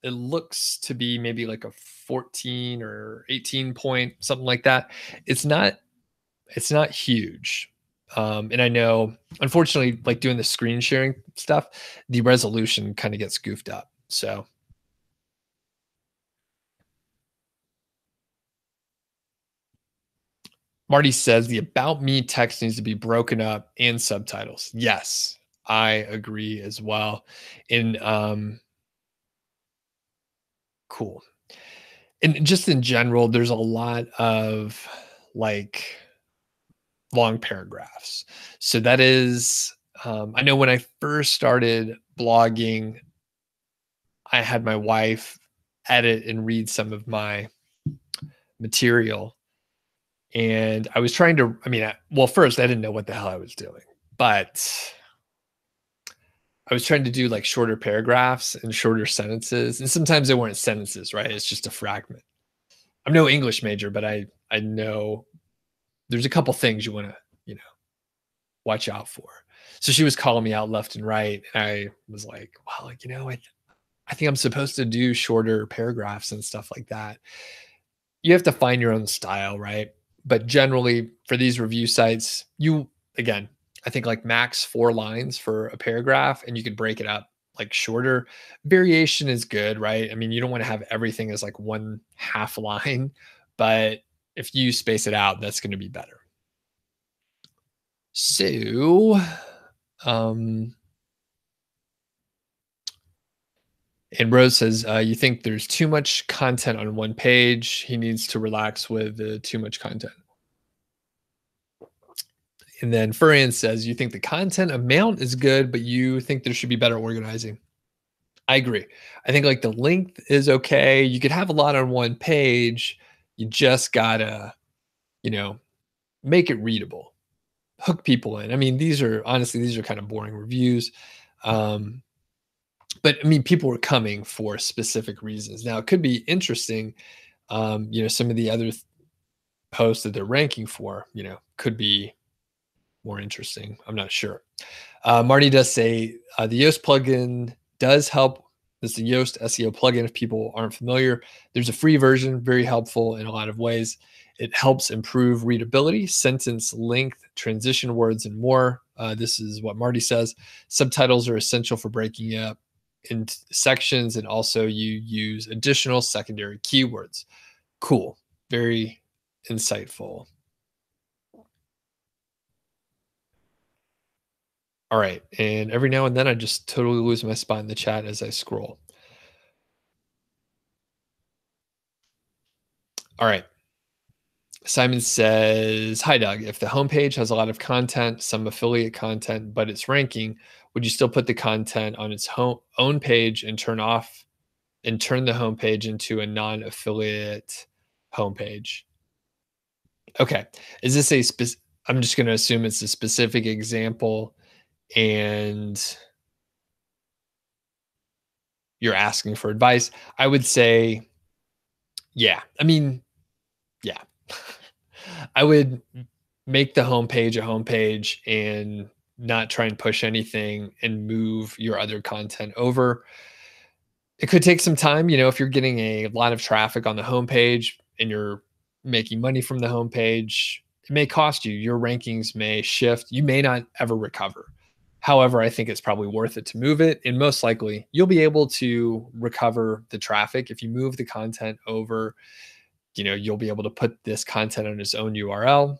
It looks to be maybe like a 14 or 18 point, something like that. It's not huge. And I know, unfortunately, like doing the screen sharing stuff, the resolution kind of gets goofed up. So Marty says the about me text needs to be broken up and subtitles. Yes, I agree as well. And cool. And just in general, there's a lot of like long paragraphs. So that is, I know when I first started blogging, I had my wife edit and read some of my material. And I was trying to, well, first I didn't know what the hell I was doing, but I was trying to do like shorter paragraphs and shorter sentences. And sometimes they weren't sentences, right? It's just a fragment. I'm no English major, but I know there's a couple things you want to, watch out for. So she was calling me out left and right. And I was like, well, I think I'm supposed to do shorter paragraphs and stuff like that. You have to find your own style, right? But generally for these review sites, again, I think like max 4 lines for a paragraph, and you could break it up like shorter. Variation is good, right? You don't want to have everything as like 1/2 line, but if you space it out, that's going to be better. So, and Rose says, you think there's too much content on one page. He needs to relax with too much content. And then Furian says, you think the content amount is good, but you think there should be better organizing. I agree. I think like the length is okay. You could have a lot on one page. You just gotta, you know, make it readable, hook people in. I mean, these are honestly, these are kind of boring reviews. Um, but I mean, people were coming for specific reasons. Now it could be interesting. Some of the other posts that they're ranking for, could be more interesting. I'm not sure. Marty does say the Yoast plugin does help. This is the Yoast SEO plugin. If people aren't familiar, there's a free version, very helpful in a lot of ways. It helps improve readability, sentence length, transition words, and more. This is what Marty says. Subtitles are essential for breaking up into sections, and also you use additional secondary keywords. Cool. Very insightful. All right. And every now and then I just totally lose my spot in the chat as I scroll. All right. Simon says, hi, Doug. If the homepage has a lot of content, some affiliate content, but it's ranking, would you still put the content on its own page and turn the homepage into a non-affiliate homepage? Okay. Is this I'm just going to assume it's a specific example and you're asking for advice. I would say, yeah. I mean, yeah. I would make the homepage a homepage and not try and push anything and move your other content over. It could take some time, if you're getting a lot of traffic on the homepage and you're making money from the homepage, it may cost you. Your rankings may shift. You may not ever recover. However, I think it's probably worth it to move it. And most likely, you'll be able to recover the traffic if you move the content over. You'll be able to put this content on its own URL,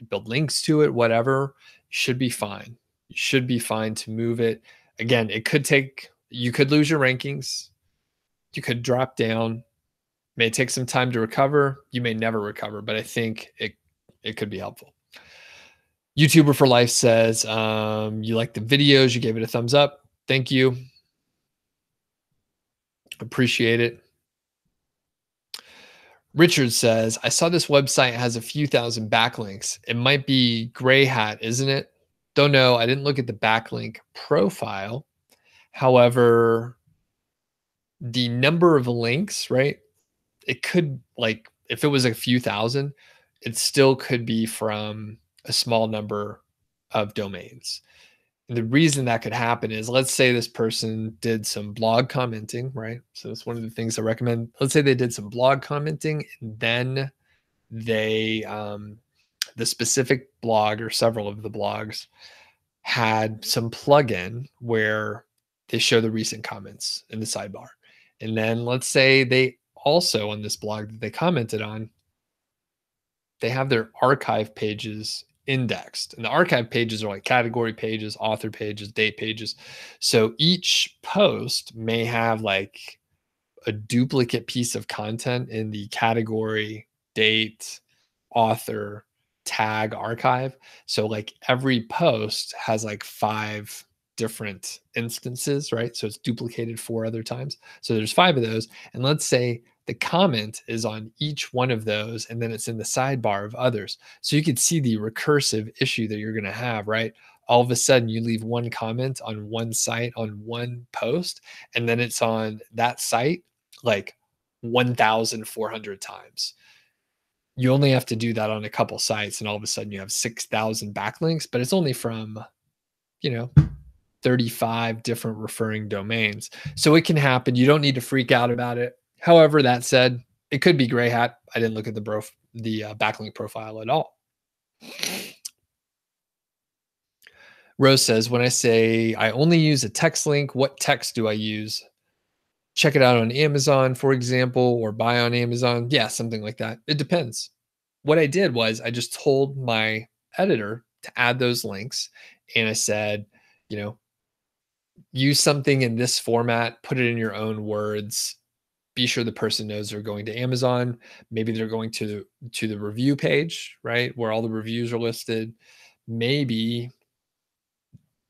build links to it, whatever. You should be fine. You should be fine to move it. Again, you could lose your rankings. You could drop down. May take some time to recover. You may never recover, but I think it could be helpful. YouTuber for Life says, you like the videos. You gave it a thumbs up. Thank you. Appreciate it. Richard says, I saw this website has a few thousand backlinks. It might be gray hat, isn't it? Don't know. I didn't look at the backlink profile. However, the number of links, right? It could, like, if it was a few thousand, it still could be from a small number of domains. And the reason that could happen is, let's say this person did some blog commenting, right? So it's one of the things I recommend. Let's say they did some blog commenting, and then they, the specific blog or several of the blogs had some plugin where they show the recent comments in the sidebar. And then let's say they also, on this blog that they commented on, they have their archive pages indexed, and the archive pages are like category pages, author pages, date pages. So each post may have like a duplicate piece of content in the category, date, author, tag, archive. So like every post has like 5 different instances, right? So it's duplicated 4 other times. So there's 5 of those. And let's say the comment is on each one of those, and then it's in the sidebar of others. So you can see the recursive issue that you're going to have, right? All of a sudden you leave one comment on one site on one post, and then it's on that site like 1,400 times. You only have to do that on a couple sites, and all of a sudden you have 6,000 backlinks, but it's only from, 35 different referring domains. So it can happen. You don't need to freak out about it. However, that said, it could be gray hat. I didn't look at the backlink profile at all. Rose says, when I say I only use a text link, what text do I use? Check it out on Amazon, for example, or buy on Amazon. Yeah, something like that. It depends. What I did was I just told my editor to add those links, and I said, use something in this format, put it in your own words. Be sure the person knows they're going to Amazon. Maybe they're going to the review page, right, where all the reviews are listed. maybe,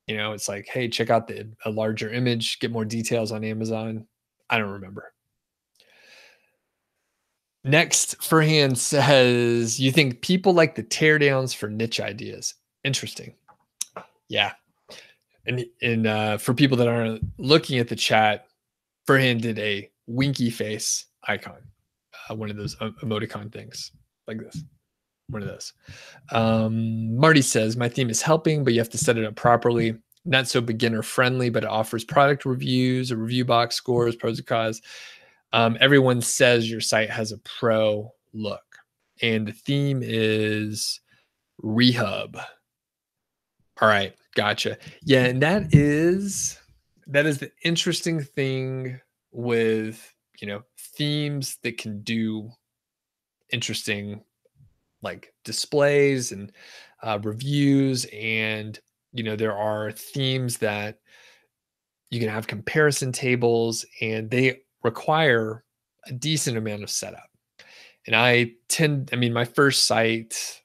it's like, hey, check out a larger image, get more details on Amazon. I don't remember. Next, Furhan says, you think people like the teardowns for niche ideas? Interesting. Yeah. And for people that aren't looking at the chat, Furhan did a winky face icon, one of those emoticon things like this. One of those. Marty says, my theme is helping, but you have to set it up properly. Not so beginner friendly, but it offers product reviews, a review box, scores, pros and cons. Everyone says your site has a pro look, and the theme is rehab. All right, gotcha. Yeah, and that is the interesting thing with themes that can do interesting like displays and reviews, and there are themes that you can have comparison tables, and they require a decent amount of setup. And my first site,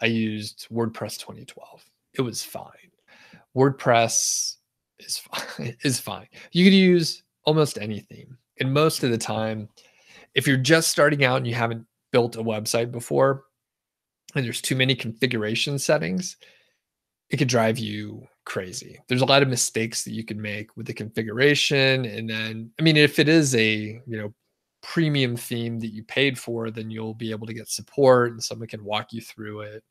I used WordPress 2012. It was fine. WordPress is fine. Is fine. You could use almost any theme. And most of the time, if you're just starting out and you haven't built a website before, and there's too many configuration settings, it could drive you crazy. There's a lot of mistakes that you can make with the configuration. And then, if it is a, premium theme that you paid for, then you'll be able to get support and someone can walk you through it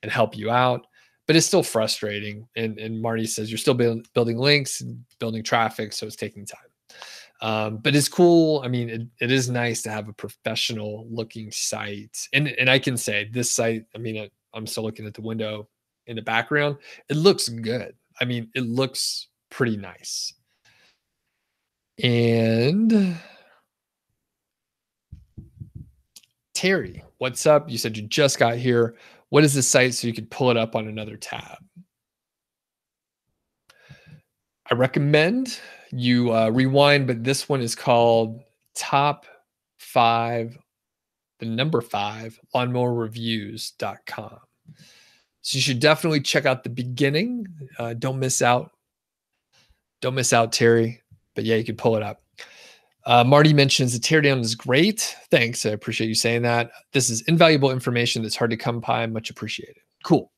and help you out. But it's still frustrating. And Marty says you're still building links and building traffic, so it's taking time. But it's cool. It is nice to have a professional looking site. And I can say this site, I'm still looking at the window in the background. It looks good. It looks pretty nice. And Terry, what's up? You said you just got here. What is the site so you could pull it up on another tab? I recommend you rewind, but this one is called Top 5, the number 5, lawnmowerreviews.com. So you should definitely check out the beginning. Don't miss out. Don't miss out, Terry. But yeah, you can pull it up. Marty mentions the teardown is great. Thanks. I appreciate you saying that. This is invaluable information that's hard to come by. Much appreciated. Cool.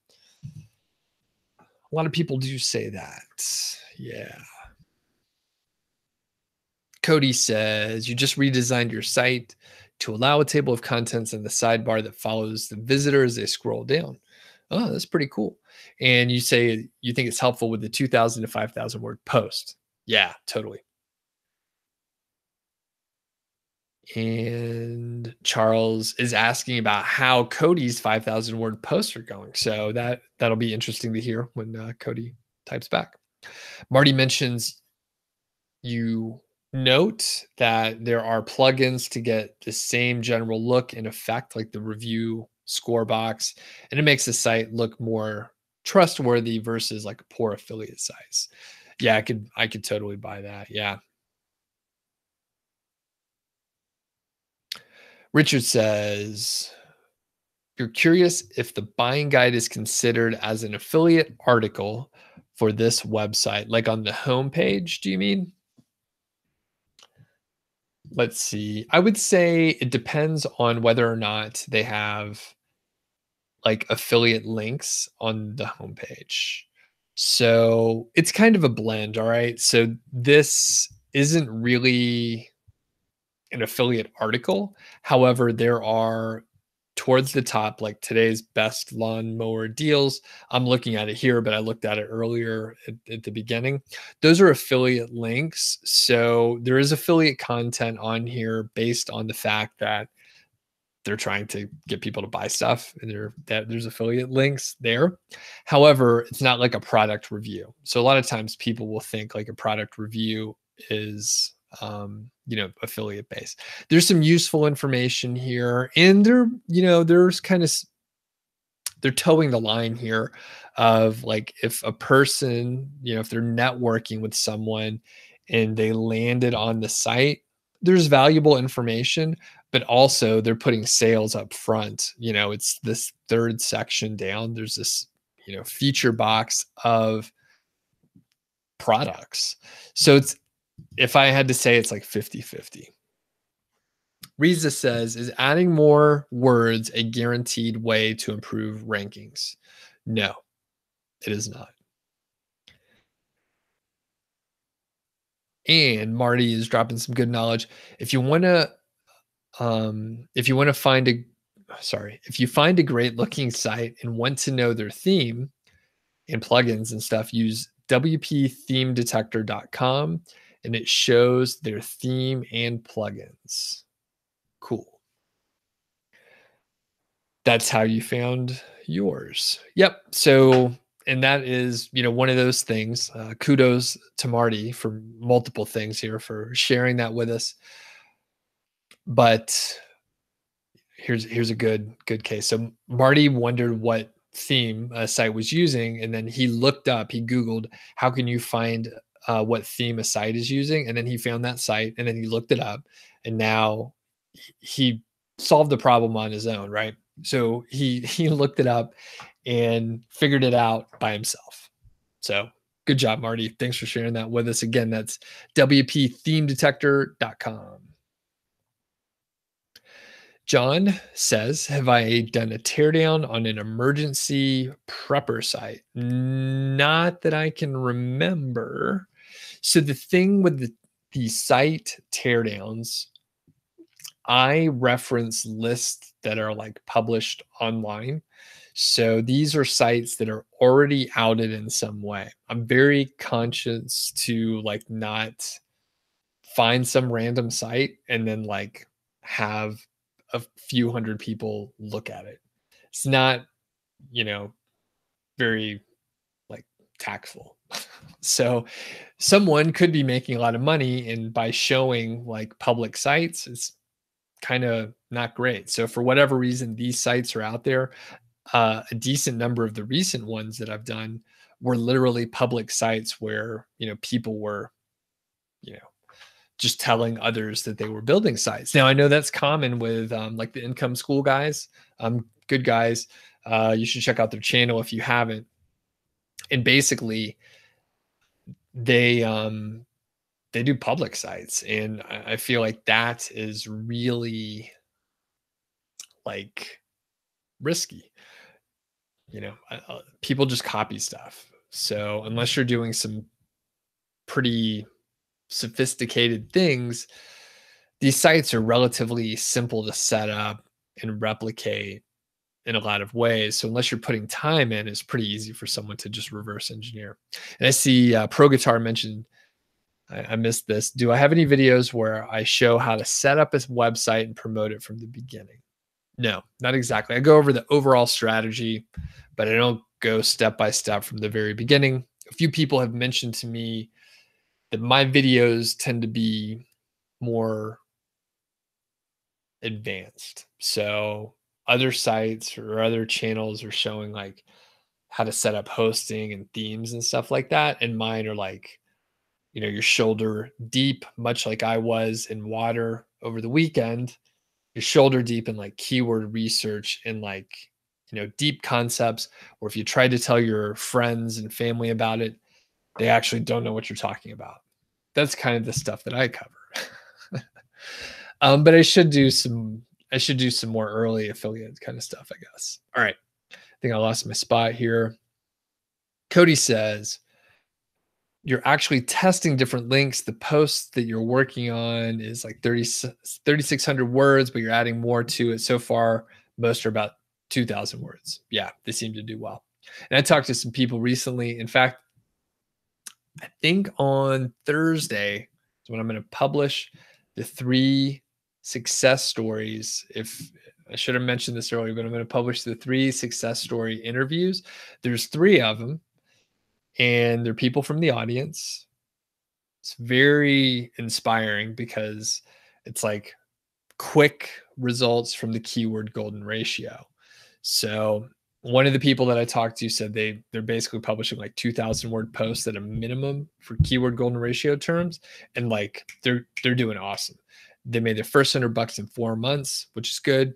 A lot of people do say that. Yeah. Cody says, you just redesigned your site to allow a table of contents in the sidebar that follows the visitor as they scroll down. Oh, that's pretty cool. And you say you think it's helpful with the 2,000 to 5,000 word post. Yeah, totally. And Charles is asking about how Cody's 5,000 word posts are going. So that'll be interesting to hear when Cody types back. Marty mentions you note that there are plugins to get the same general look and effect, like the review score box, and it makes the site look more trustworthy versus like a poor affiliate sites. Yeah, I could totally buy that. Yeah. Richard says, you're curious if the buying guide is considered as an affiliate article for this website, like on the homepage, do you mean? Let's see. I would say it depends on whether or not they have like affiliate links on the homepage. So it's kind of a blend. All right. So this isn't really an affiliate article. However, there are towards the top, like today's best lawnmower deals. I'm looking at it here, but I looked at it earlier at the beginning. Those are affiliate links. So there is affiliate content on here based on the fact that they're trying to get people to buy stuff, and there's affiliate links there. However, it's not like a product review. So a lot of times people will think like a product review is affiliate based. There's some useful information here, and there's kind of, they're towing the line here of like, if a person, if they're networking with someone and they landed on the site, there's valuable information, but also they're putting sales up front. It's this third section down. There's this, feature box of products. So if I had to say, it's like 50-50. Reza says, is adding more words a guaranteed way to improve rankings? No, it is not. And Marty is dropping some good knowledge. If you want to find if you find a great looking site and want to know their theme and plugins and stuff, use wpthemedetector.com, and it shows their theme and plugins. Cool. That's how you found yours. Yep. So, and that is, one of those things. Kudos to Marty for multiple things here, for sharing that with us. But here's a good case. So Marty wondered what theme a site was using, and then he Googled, how can you find what theme a site is using, and then he found that site, and then he looked it up, and now he solved the problem on his own, right? So he looked it up and figured it out by himself. So good job, Marty. Thanks for sharing that with us. Again, that's wpthemedetector.com. John says, have I done a teardown on an emergency prepper site? Not that I can remember. So the thing with the site teardowns, I reference lists that are like published online. So these are sites that are already outed in some way. I'm very conscious to like not find some random site and then like have a few hundred people look at it. It's not, very like tactful. So someone could be making a lot of money, and by showing like public sites, it's kind of not great. So for whatever reason, these sites are out there. A decent number of the recent ones that I've done were literally public sites where, people were, just telling others that they were building sites. Now I know that's common with like the income school guys, good guys. You should check out their channel if you haven't. And basically they do public sites, and I feel like that is really like risky. People just copy stuff. So unless you're doing some pretty sophisticated things, these sites are relatively simple to set up and replicate in a lot of ways. So unless you're putting time in, it's pretty easy for someone to just reverse engineer. And I see Pro Guitar mentioned, I missed this. Do I have any videos where I show how to set up a website and promote it from the beginning? No, not exactly. I go over the overall strategy, but I don't go step by step from the very beginning. A few people have mentioned to me that my videos tend to be more advanced. So other sites or other channels are showing like how to set up hosting and themes and stuff like that. And mine are like, your shoulder deep, much like I was in water over the weekend. Your shoulder deep in like keyword research and like, deep concepts, or if you try to tell your friends and family about it, they actually don't know what you're talking about. That's kind of the stuff that I cover. But I should do some more early affiliate kind of stuff, I guess. All right. I think I lost my spot here. Cody says, you're actually testing different links. The post that you're working on is like 3,600 words, but you're adding more to it. So far, most are about 2,000 words. Yeah, they seem to do well. And I talked to some people recently. In fact, I think on Thursday is when I'm going to publish the 3 success stories. If I should have mentioned this earlier, but I'm going to publish the 3 success story interviews. There's 3 of them, and they're people from the audience. It's very inspiring because it's like quick results from the keyword golden ratio. So one of the people that I talked to said they're basically publishing like 2,000 word posts at a minimum for keyword golden ratio terms, and like they're doing awesome. They made their first $100 in 4 months, which is good.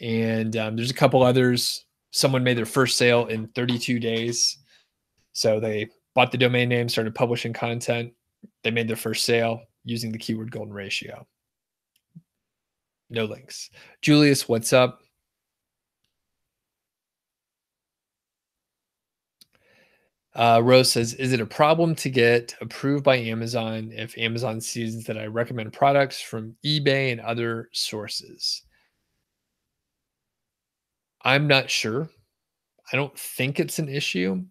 And there's a couple others someone made their first sale in 32 days. So they bought the domain name, started publishing content. They made their first sale using the keyword golden ratio. No links. Julius, what's up? Rose says, is it a problem to get approved by Amazon if Amazon sees that I recommend products from eBay and other sources? I'm not sure. I don't think it's an issue,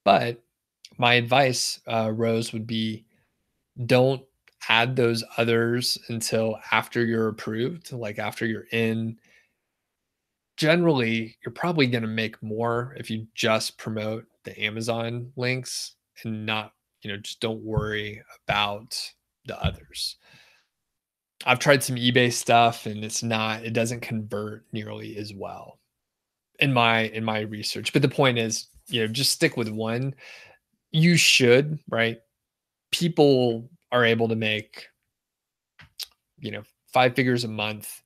but my advice, Rose, would be don't add those others until after you're approved, like after you're in. Generally, you're probably going to make more if you just promote the Amazon links and not, just don't worry about the others. I've tried some eBay stuff and it doesn't convert nearly as well in my research. But the point is, just stick with one. You should, right? People are able to make, 5 figures a month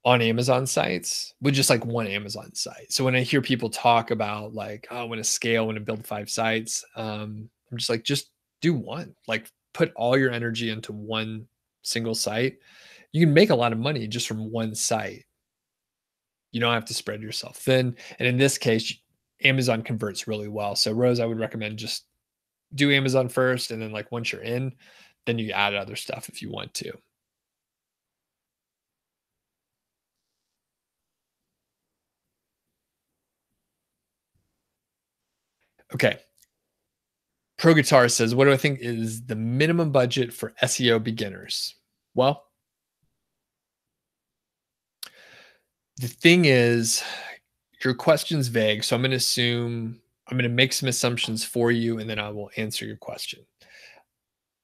on Amazon sites with just like one Amazon site. So when I hear people talk about like, oh, I want to scale, I want to build 5 sites, I'm just like, just do one. Like put all your energy into one single site. You can make a lot of money just from one site. You don't have to spread yourself thin. And in this case, Amazon converts really well. So Rose, I would recommend just do Amazon first. And then like once you're in, then you add other stuff if you want to. Okay. Pro Guitar says, what do I think is the minimum budget for SEO beginners? Well, the thing is, your question's vague. So I'm going to make some assumptions for you and then I will answer your question.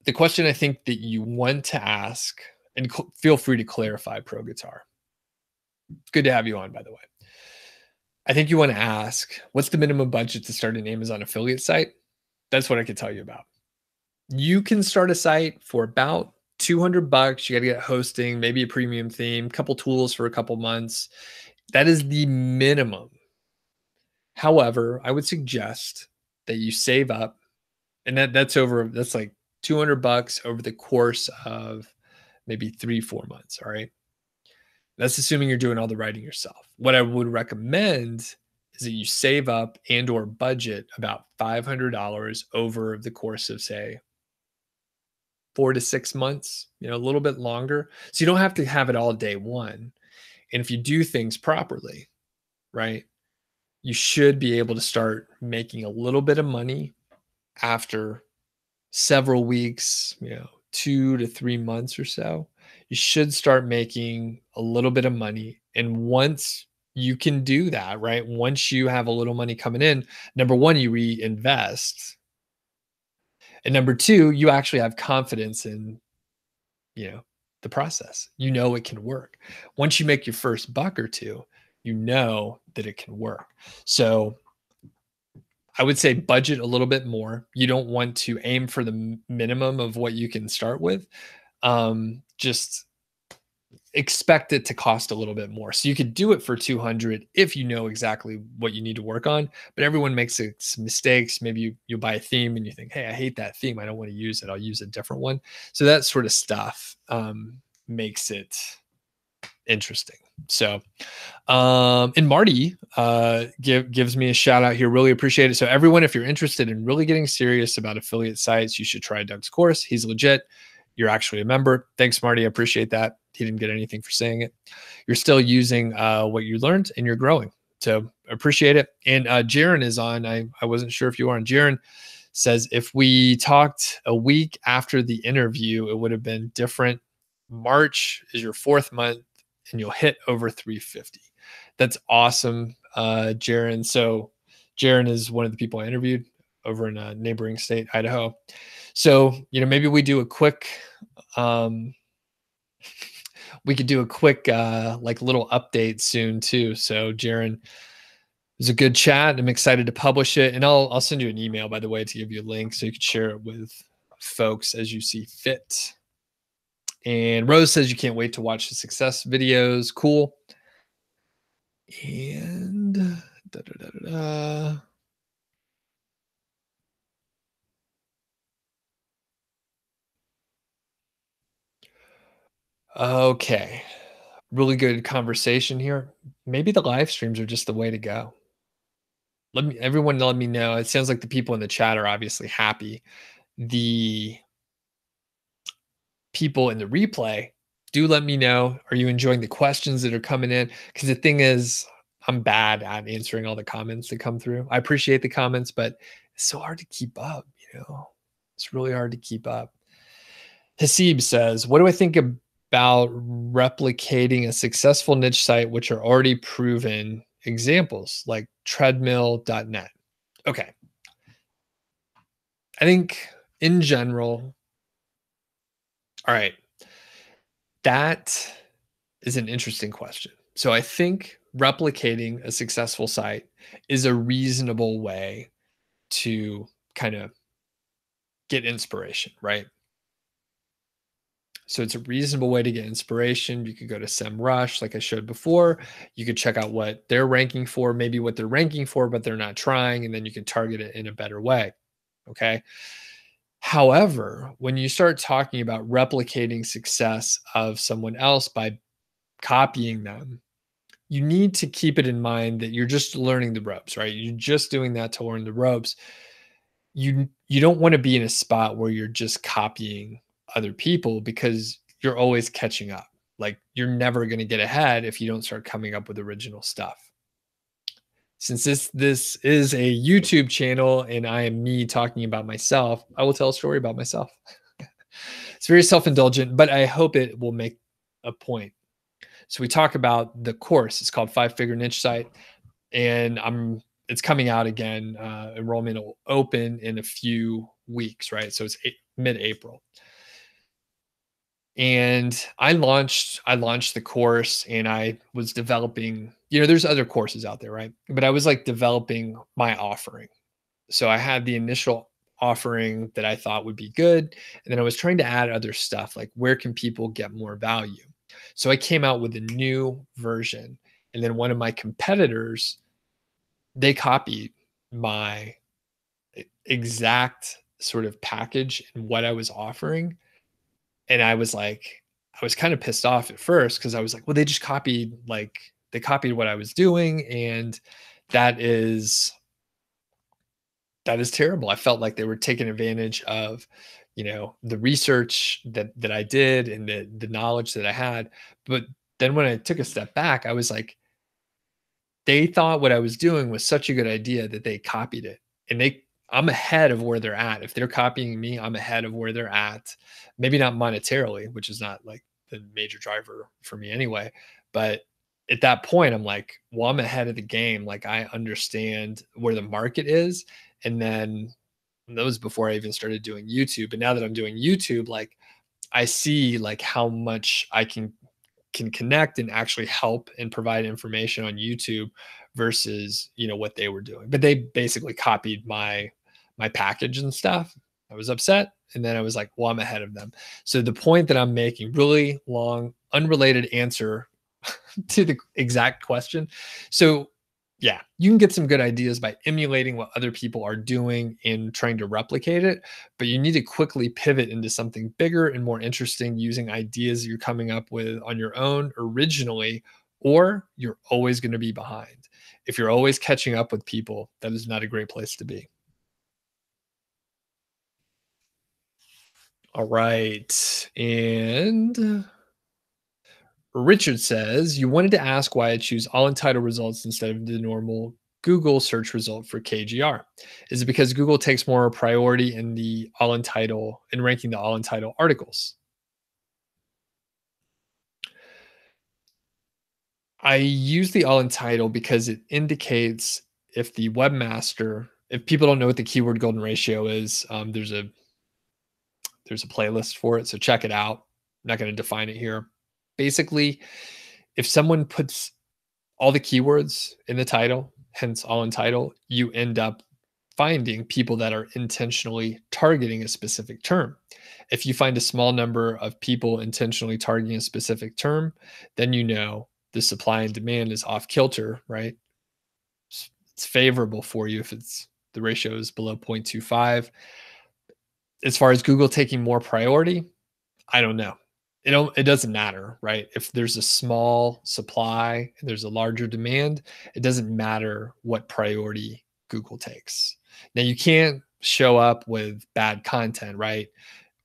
The question I think that you want to ask, and feel free to clarify, Pro Guitar. Good to have you on, by the way. I think you want to ask, what's the minimum budget to start an Amazon affiliate site? That's what I can tell you about. You can start a site for about $200. You got to get hosting, maybe a premium theme, couple tools for a couple months. That is the minimum. However, I would suggest that you save up, and that's like $200 over the course of maybe 3-4 months. All right. That's assuming you're doing all the writing yourself. What I would recommend is that you save up and or budget about $500 over the course of, say, 4 to 6 months, a little bit longer. So you don't have to have it all day one. And if you do things properly, right, you should be able to start making a little bit of money after several weeks, 2 to 3 months or so. You should start making a little bit of money. And once you can do that, right, once you have a little money coming in, number one, you reinvest. And number two, you actually have confidence in, the process. It can work. Once you make your first buck or two, you know that it can work. So I would say budget a little bit more. You don't want to aim for the minimum of what you can start with. Just expect it to cost a little bit more. So you could do it for 200 if you know exactly what you need to work on. But everyone makes some mistakes. Maybe you buy a theme and you think, hey, I hate that theme. I don't want to use it. I'll use a different one. So that sort of stuff makes it interesting. So, and Marty gives me a shout out here. Really appreciate it. So everyone, if you're interested in really getting serious about affiliate sites, you should try Doug's course. He's legit. You're actually a member. Thanks, Marty. I appreciate that. He didn't get anything for saying it. You're still using what you learned and you're growing. So appreciate it. And Jaron is on. I wasn't sure if you are on. Jaron says, if we talked a week after the interview, it would have been different. March is your 4th month and you'll hit over 350. That's awesome, Jaron. So Jaron is one of the people I interviewed over in a neighboring state, Idaho. So, maybe we do a quick, we could do a quick, like little update soon too. So Jaron, it was a good chat. I'm excited to publish it. And I'll send you an email, by the way, to give you a link so you can share it with folks as you see fit. And Rose says you can't wait to watch the success videos. Cool. And da, da, da, da, da. Okay. Really good conversation here. Maybe the live streams are just the way to go. Everyone let me know. It sounds like the people in the chat are obviously happy. The people in the replay, do let me know. Are you enjoying the questions that are coming in? Because the thing is, I'm bad at answering all the comments that come through. I appreciate the comments, but it's so hard to keep up, you know? It's really hard to keep up. Hasib says, what do I think about replicating a successful niche site which are already proven examples like treadmill.net? Okay. I think in general, all right, that is an interesting question. So I think replicating a successful site is a reasonable way to kind of get inspiration, right? So it's a reasonable way to get inspiration. You could go to SEM Rush, like I showed before. You could check out what they're ranking for, maybe what they're ranking for, but they're not trying, and then you can target it in a better way. Okay. However, when you start talking about replicating success of someone else by copying them, you need to keep it in mind that you're just learning the ropes, right? You're just doing that to learn the ropes. You don't want to be in a spot where you're just copying other people because you're always catching up. Like you're never going to get ahead if you don't start coming up with original stuff. Since this is a YouTube channel and I am me talking about myself, I will tell a story about myself. It's very self-indulgent, but I hope it will make a point. So we talk about the course. It's called Five Figure Niche Site, and it's coming out again. Enrollment will open in a few weeks, right? So it's mid-April. And I launched the course and I was developing, there's other courses out there, right? But I was like developing my offering. So I had the initial offering that I thought would be good. And then I was trying to add other stuff like where can people get more value? So I came out with a new version. And then one of my competitors, they copied my exact sort of package and what I was offering. And I was kind of pissed off at first because I was like, well, they copied what I was doing. And that is that is terrible. I felt like they were taking advantage of, the research that I did and the knowledge that I had. But then when I took a step back, I was like, they thought what I was doing was such a good idea that they copied it. And I'm ahead of where they're at. If they're copying me, I'm ahead of where they're at. Maybe not monetarily, which is not like the major driver for me anyway. But at that point, I'm like, well, I'm ahead of the game. Like I understand where the market is. And then that was before I even started doing YouTube. But now that I'm doing YouTube, like I see like how much I can connect and actually help and provide information on YouTube versus, what they were doing. But they basically copied my package and stuff. I was upset and then I was like, well, I'm ahead of them. So the point that I'm making, really long unrelated answer to the exact question. So yeah, you can get some good ideas by emulating what other people are doing and trying to replicate it, but you need to quickly pivot into something bigger and more interesting using ideas you're coming up with on your own originally, or you're always going to be behind. If you're always catching up with people, that is not a great place to be. All right. And Richard says, you wanted to ask why I choose all entitled results instead of the normal Google search result for KGR. Is it because Google takes more priority in the all entitled in ranking the all entitled articles? I use the all entitled because it indicates if the webmaster, if people don't know what the keyword golden ratio is, there's a playlist for it, so check it out. I'm not going to define it here. Basically, if someone puts all the keywords in the title, hence all in title, you end up finding people that are intentionally targeting a specific term. If you find a small number of people intentionally targeting a specific term, then the supply and demand is off kilter, right? It's favorable for you if the ratio is below 0.25. As far as Google taking more priority, I don't know. It doesn't matter, right? If there's a small supply and there's a larger demand, it doesn't matter what priority Google takes. Now you can't show up with bad content, right?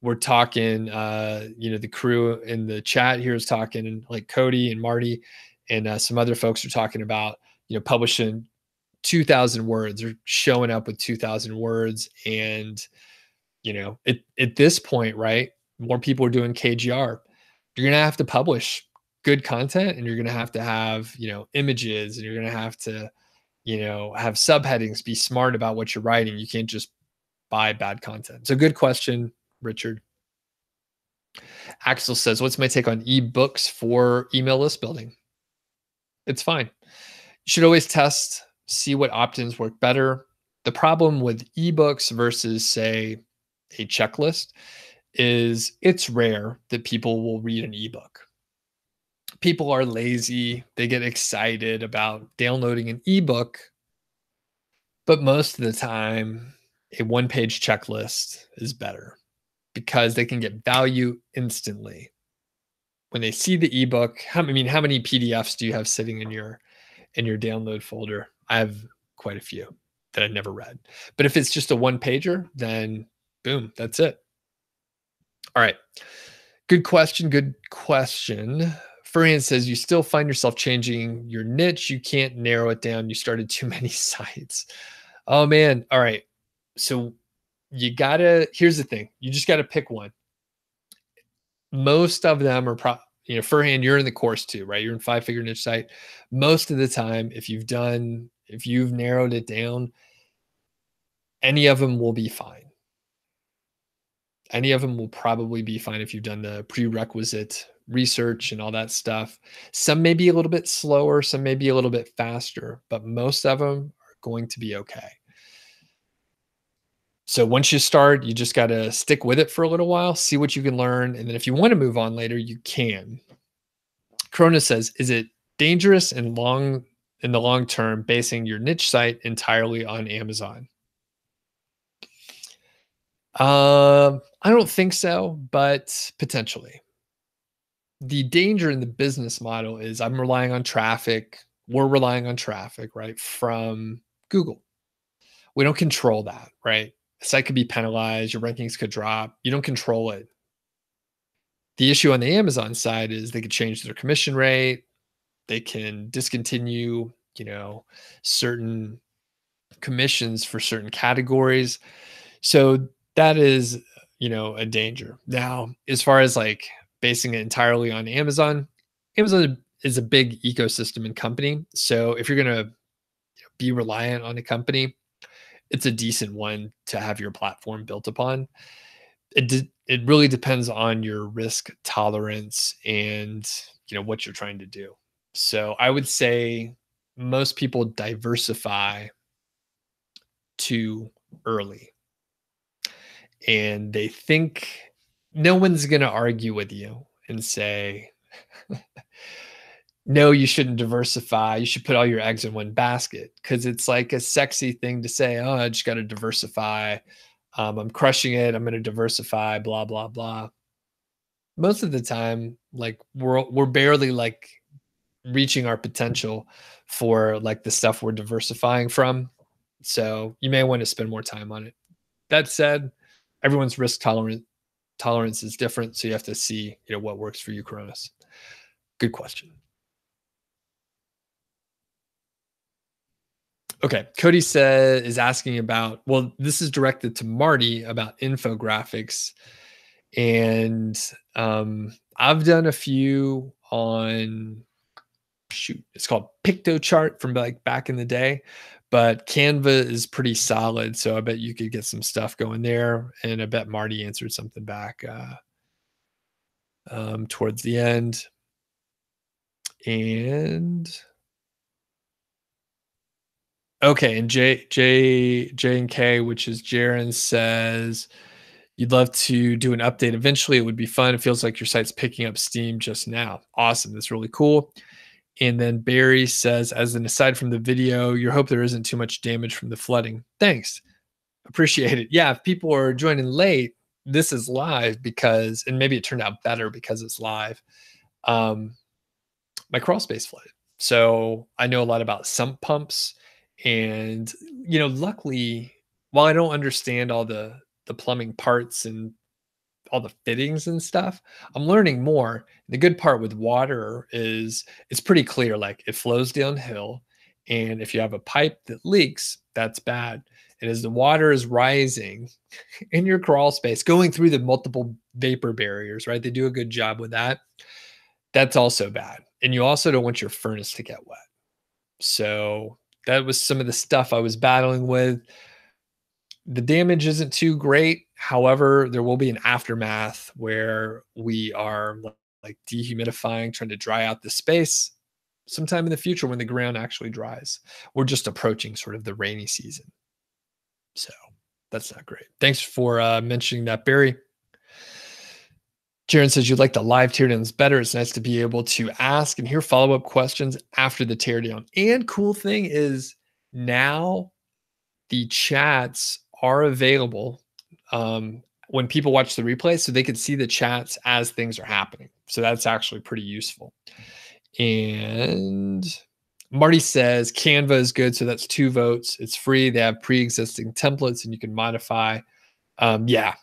We're talking, the crew in the chat here is talking, and like Cody and Marty and some other folks are talking about, publishing 2,000 words or showing up with 2,000 words. And, at this point, right, more people are doing KGR. You're going to have to publish good content, and you're going to have, images, and you're going to have have subheadings, be smart about what you're writing. You can't just buy bad content. So good question, Richard. Axel says, what's my take on ebooks for email list building? It's fine. You should always test, see what opt-ins work better. The problem with ebooks versus, say, a checklist is it's rare that people will read an ebook. People are lazy. They get excited about downloading an ebook, but most of the time, a one-page checklist is better because they can get value instantly. When they see the ebook, how many PDFs do you have sitting in your download folder? I have quite a few that I never read. But if it's just a one pager, then boom, that's it. All right. Good question. Furian says, you still find yourself changing your niche. You can't narrow it down. You started too many sites. Oh man. All right. So here's the thing. You just got to pick one. Most of them are Furhan, you're in the course too, right? You're in 5-figure niche site. Most of the time, if you've narrowed it down, any of them will be fine. Any of them will probably be fine if you've done the prerequisite research and all that stuff. Some may be a little bit slower, some may be a little bit faster, but most of them are going to be okay. So once you start, you just got to stick with it for a little while, see what you can learn. And then if you want to move on later, you can. Corona says, is it dangerous in the long term basing your niche site entirely on Amazon? I don't think so, but potentially. The danger in the business model is I'm relying on traffic. We're relying on traffic, right, from Google. We don't control that, right? The site could be penalized. Your rankings could drop. You don't control it. The issue on the Amazon side is they could change their commission rate. They can discontinue, certain commissions for certain categories. So that is, a danger. Now, as far as like basing it entirely on Amazon is a big ecosystem and company. So if you're going to be reliant on a company, it's a decent one to have your platform built upon. It really depends on your risk tolerance and, what you're trying to do. So I would say most people diversify too early. And they think no one's going to argue with you and say, no, you shouldn't diversify. You should put all your eggs in one basket, because it's like a sexy thing to say, oh, I just got to diversify. I'm crushing it. I'm going to diversify, blah, blah, blah. Most of the time, like we're barely like reaching our potential for like the stuff we're diversifying from. So you may want to spend more time on it. That said, everyone's risk tolerance is different. So you have to see, what works for you, Cronus. Good question. Okay. Cody is asking about, well, this is directed to Marty about infographics. And I've done a few on, it's called PictoChart from like back in the day, but Canva is pretty solid. So I bet you could get some stuff going there. And I bet Marty answered something back towards the end. And okay, and J and K, which is Jaron, says you'd love to do an update eventually. It would be fun. It feels like your site's picking up steam just now. Awesome. That's really cool. And then Barry says, as an aside from the video, you hope there isn't too much damage from the flooding. Thanks. Appreciate it. Yeah, if people are joining late, this is live because, and maybe it turned out better because it's live. Um, my crawl space flooded. So I know a lot about sump pumps. And, luckily, while I don't understand all the plumbing parts and all the fittings and stuff, I'm learning more. The good part with water is it's pretty clear. Like it flows downhill. And if you have a pipe that leaks, that's bad. And as the water is rising in your crawl space, going through the multiple vapor barriers, right? They do a good job with that. That's also bad. And you also don't want your furnace to get wet. So that was some of the stuff I was battling with. The damage isn't too great. However, there will be an aftermath where we are like dehumidifying, trying to dry out the space sometime in the future when the ground actually dries. We're just approaching sort of the rainy season. So that's not great. Thanks for mentioning that, Barry. Jaron says, you'd like the live teardowns better. It's nice to be able to ask and hear follow-up questions after the teardown. And cool thing is now the chats are available when people watch the replay, so they can see the chats as things are happening. So that's actually pretty useful. And Marty says Canva is good. So that's 2 votes. It's free. They have pre-existing templates and you can modify. Yeah.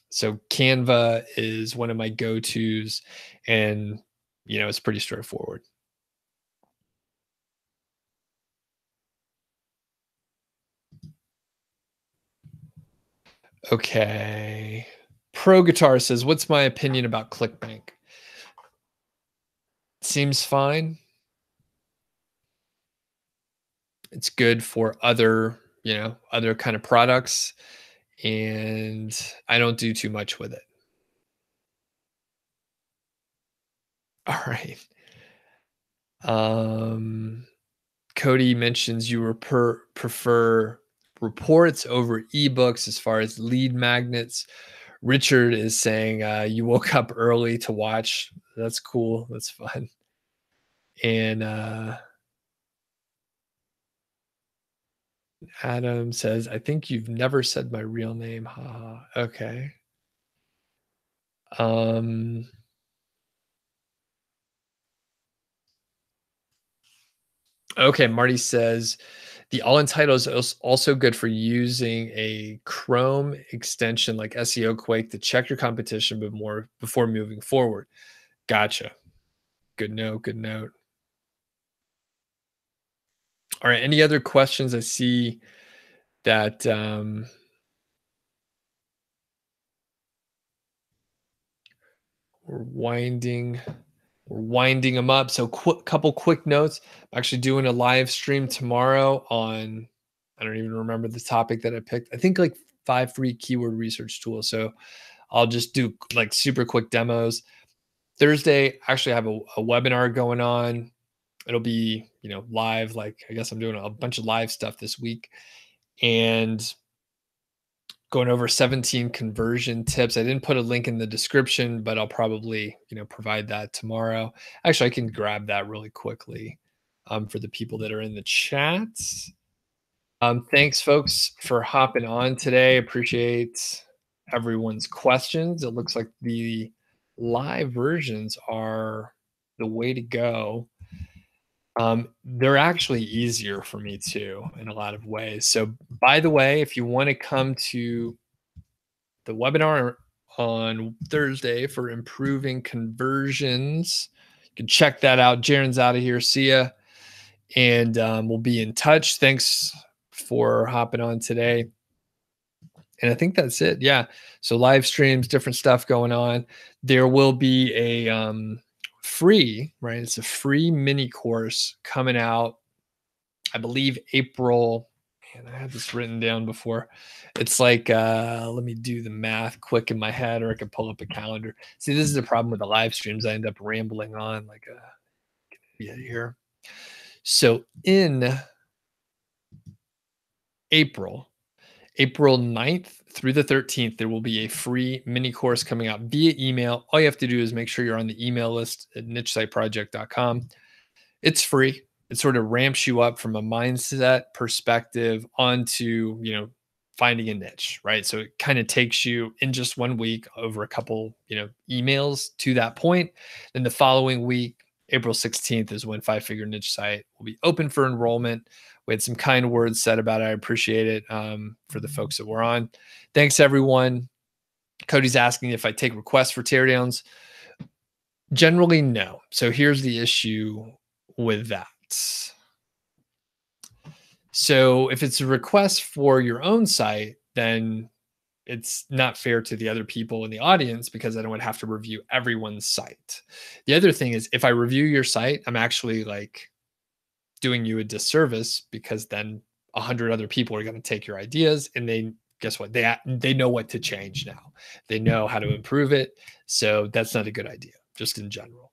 So Canva is one of my go-tos and, it's pretty straightforward. Okay. Pro Guitar says, what's my opinion about ClickBank? Seems fine. It's good for other kind of products. And I don't do too much with it. All right. Cody mentions you prefer reports over ebooks as far as lead magnets. Richard is saying you woke up early to watch. That's cool. That's fun. And Adam says, I think you've never said my real name. Haha. Okay. Okay, Marty says the all entitled is also good for using a Chrome extension like SEO Quake to check your competition before moving forward. Gotcha. Good note. Good note. All right. Any other questions? I see that we're winding them up. So couple quick notes. I'm actually doing a live stream tomorrow on, I don't even remember the topic that I picked. I think like 5 free keyword research tools. So I'll just do like super quick demos. Thursday, actually I have a webinar going on. It'll be, live. Like I guess I'm doing a bunch of live stuff this week and going over 17 conversion tips. I didn't put a link in the description, but I'll probably, provide that tomorrow. Actually, I can grab that really quickly for the people that are in the chats. Thanks, folks, for hopping on today. Appreciate everyone's questions. It looks like the live versions are the way to go. They're actually easier for me too in a lot of ways. So by the way, if you want to come to the webinar on Thursday for improving conversions, you can check that out. Jaron's out of here. See ya. And we'll be in touch. Thanks for hopping on today. And I think that's it. Yeah. So live streams, different stuff going on. There will be a free, right? It's a free mini course coming out, I believe April. Man, I had this written down before. It's like, let me do the math quick in my head, or I could pull up a calendar. See, this is the problem with the live streams. I end up rambling on like a idiot here. So in April 9th through the 13th, there will be a free mini course coming out via email. All you have to do is make sure you're on the email list at nichesiteproject.com. It's free. It sort of ramps you up from a mindset perspective onto, finding a niche, right? So it kind of takes you in just 1 week over a couple, emails to that point. Then the following week, April 16th, is when Five Figure Niche Site will be open for enrollment. We had some kind words said about it. I appreciate it, for the folks that were on. Thanks, everyone. Cody's asking if I take requests for teardowns. Generally, no. So here's the issue with that. So if it's a request for your own site, then it's not fair to the other people in the audience because I don't have to review everyone's site. The other thing is, if I review your site, I'm actually like doing you a disservice, because then 100 other people are going to take your ideas, and they, guess what? They know what to change now. They know how to improve it. So that's not a good idea, just in general.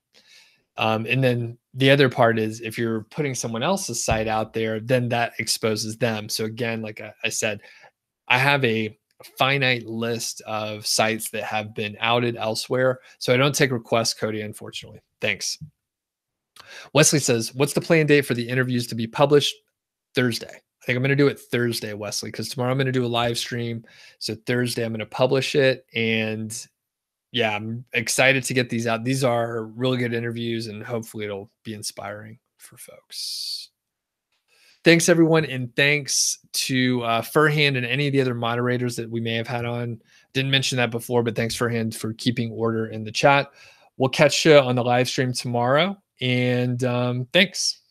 And then the other part is, if you're putting someone else's site out there, then that exposes them. So again, like I said, I have a finite list of sites that have been outed elsewhere. So I don't take requests, Cody, unfortunately. Thanks. Wesley says, what's the planned date for the interviews to be published? Thursday. I think I'm going to do it Thursday, Wesley, because tomorrow I'm going to do a live stream. So Thursday I'm going to publish it. And yeah, I'm excited to get these out. These are really good interviews, and hopefully it'll be inspiring for folks. Thanks, everyone. And thanks to Furhand and any of the other moderators that we may have had on. Didn't mention that before, but thanks, Furhand, for keeping order in the chat. We'll catch you on the live stream tomorrow. And thanks.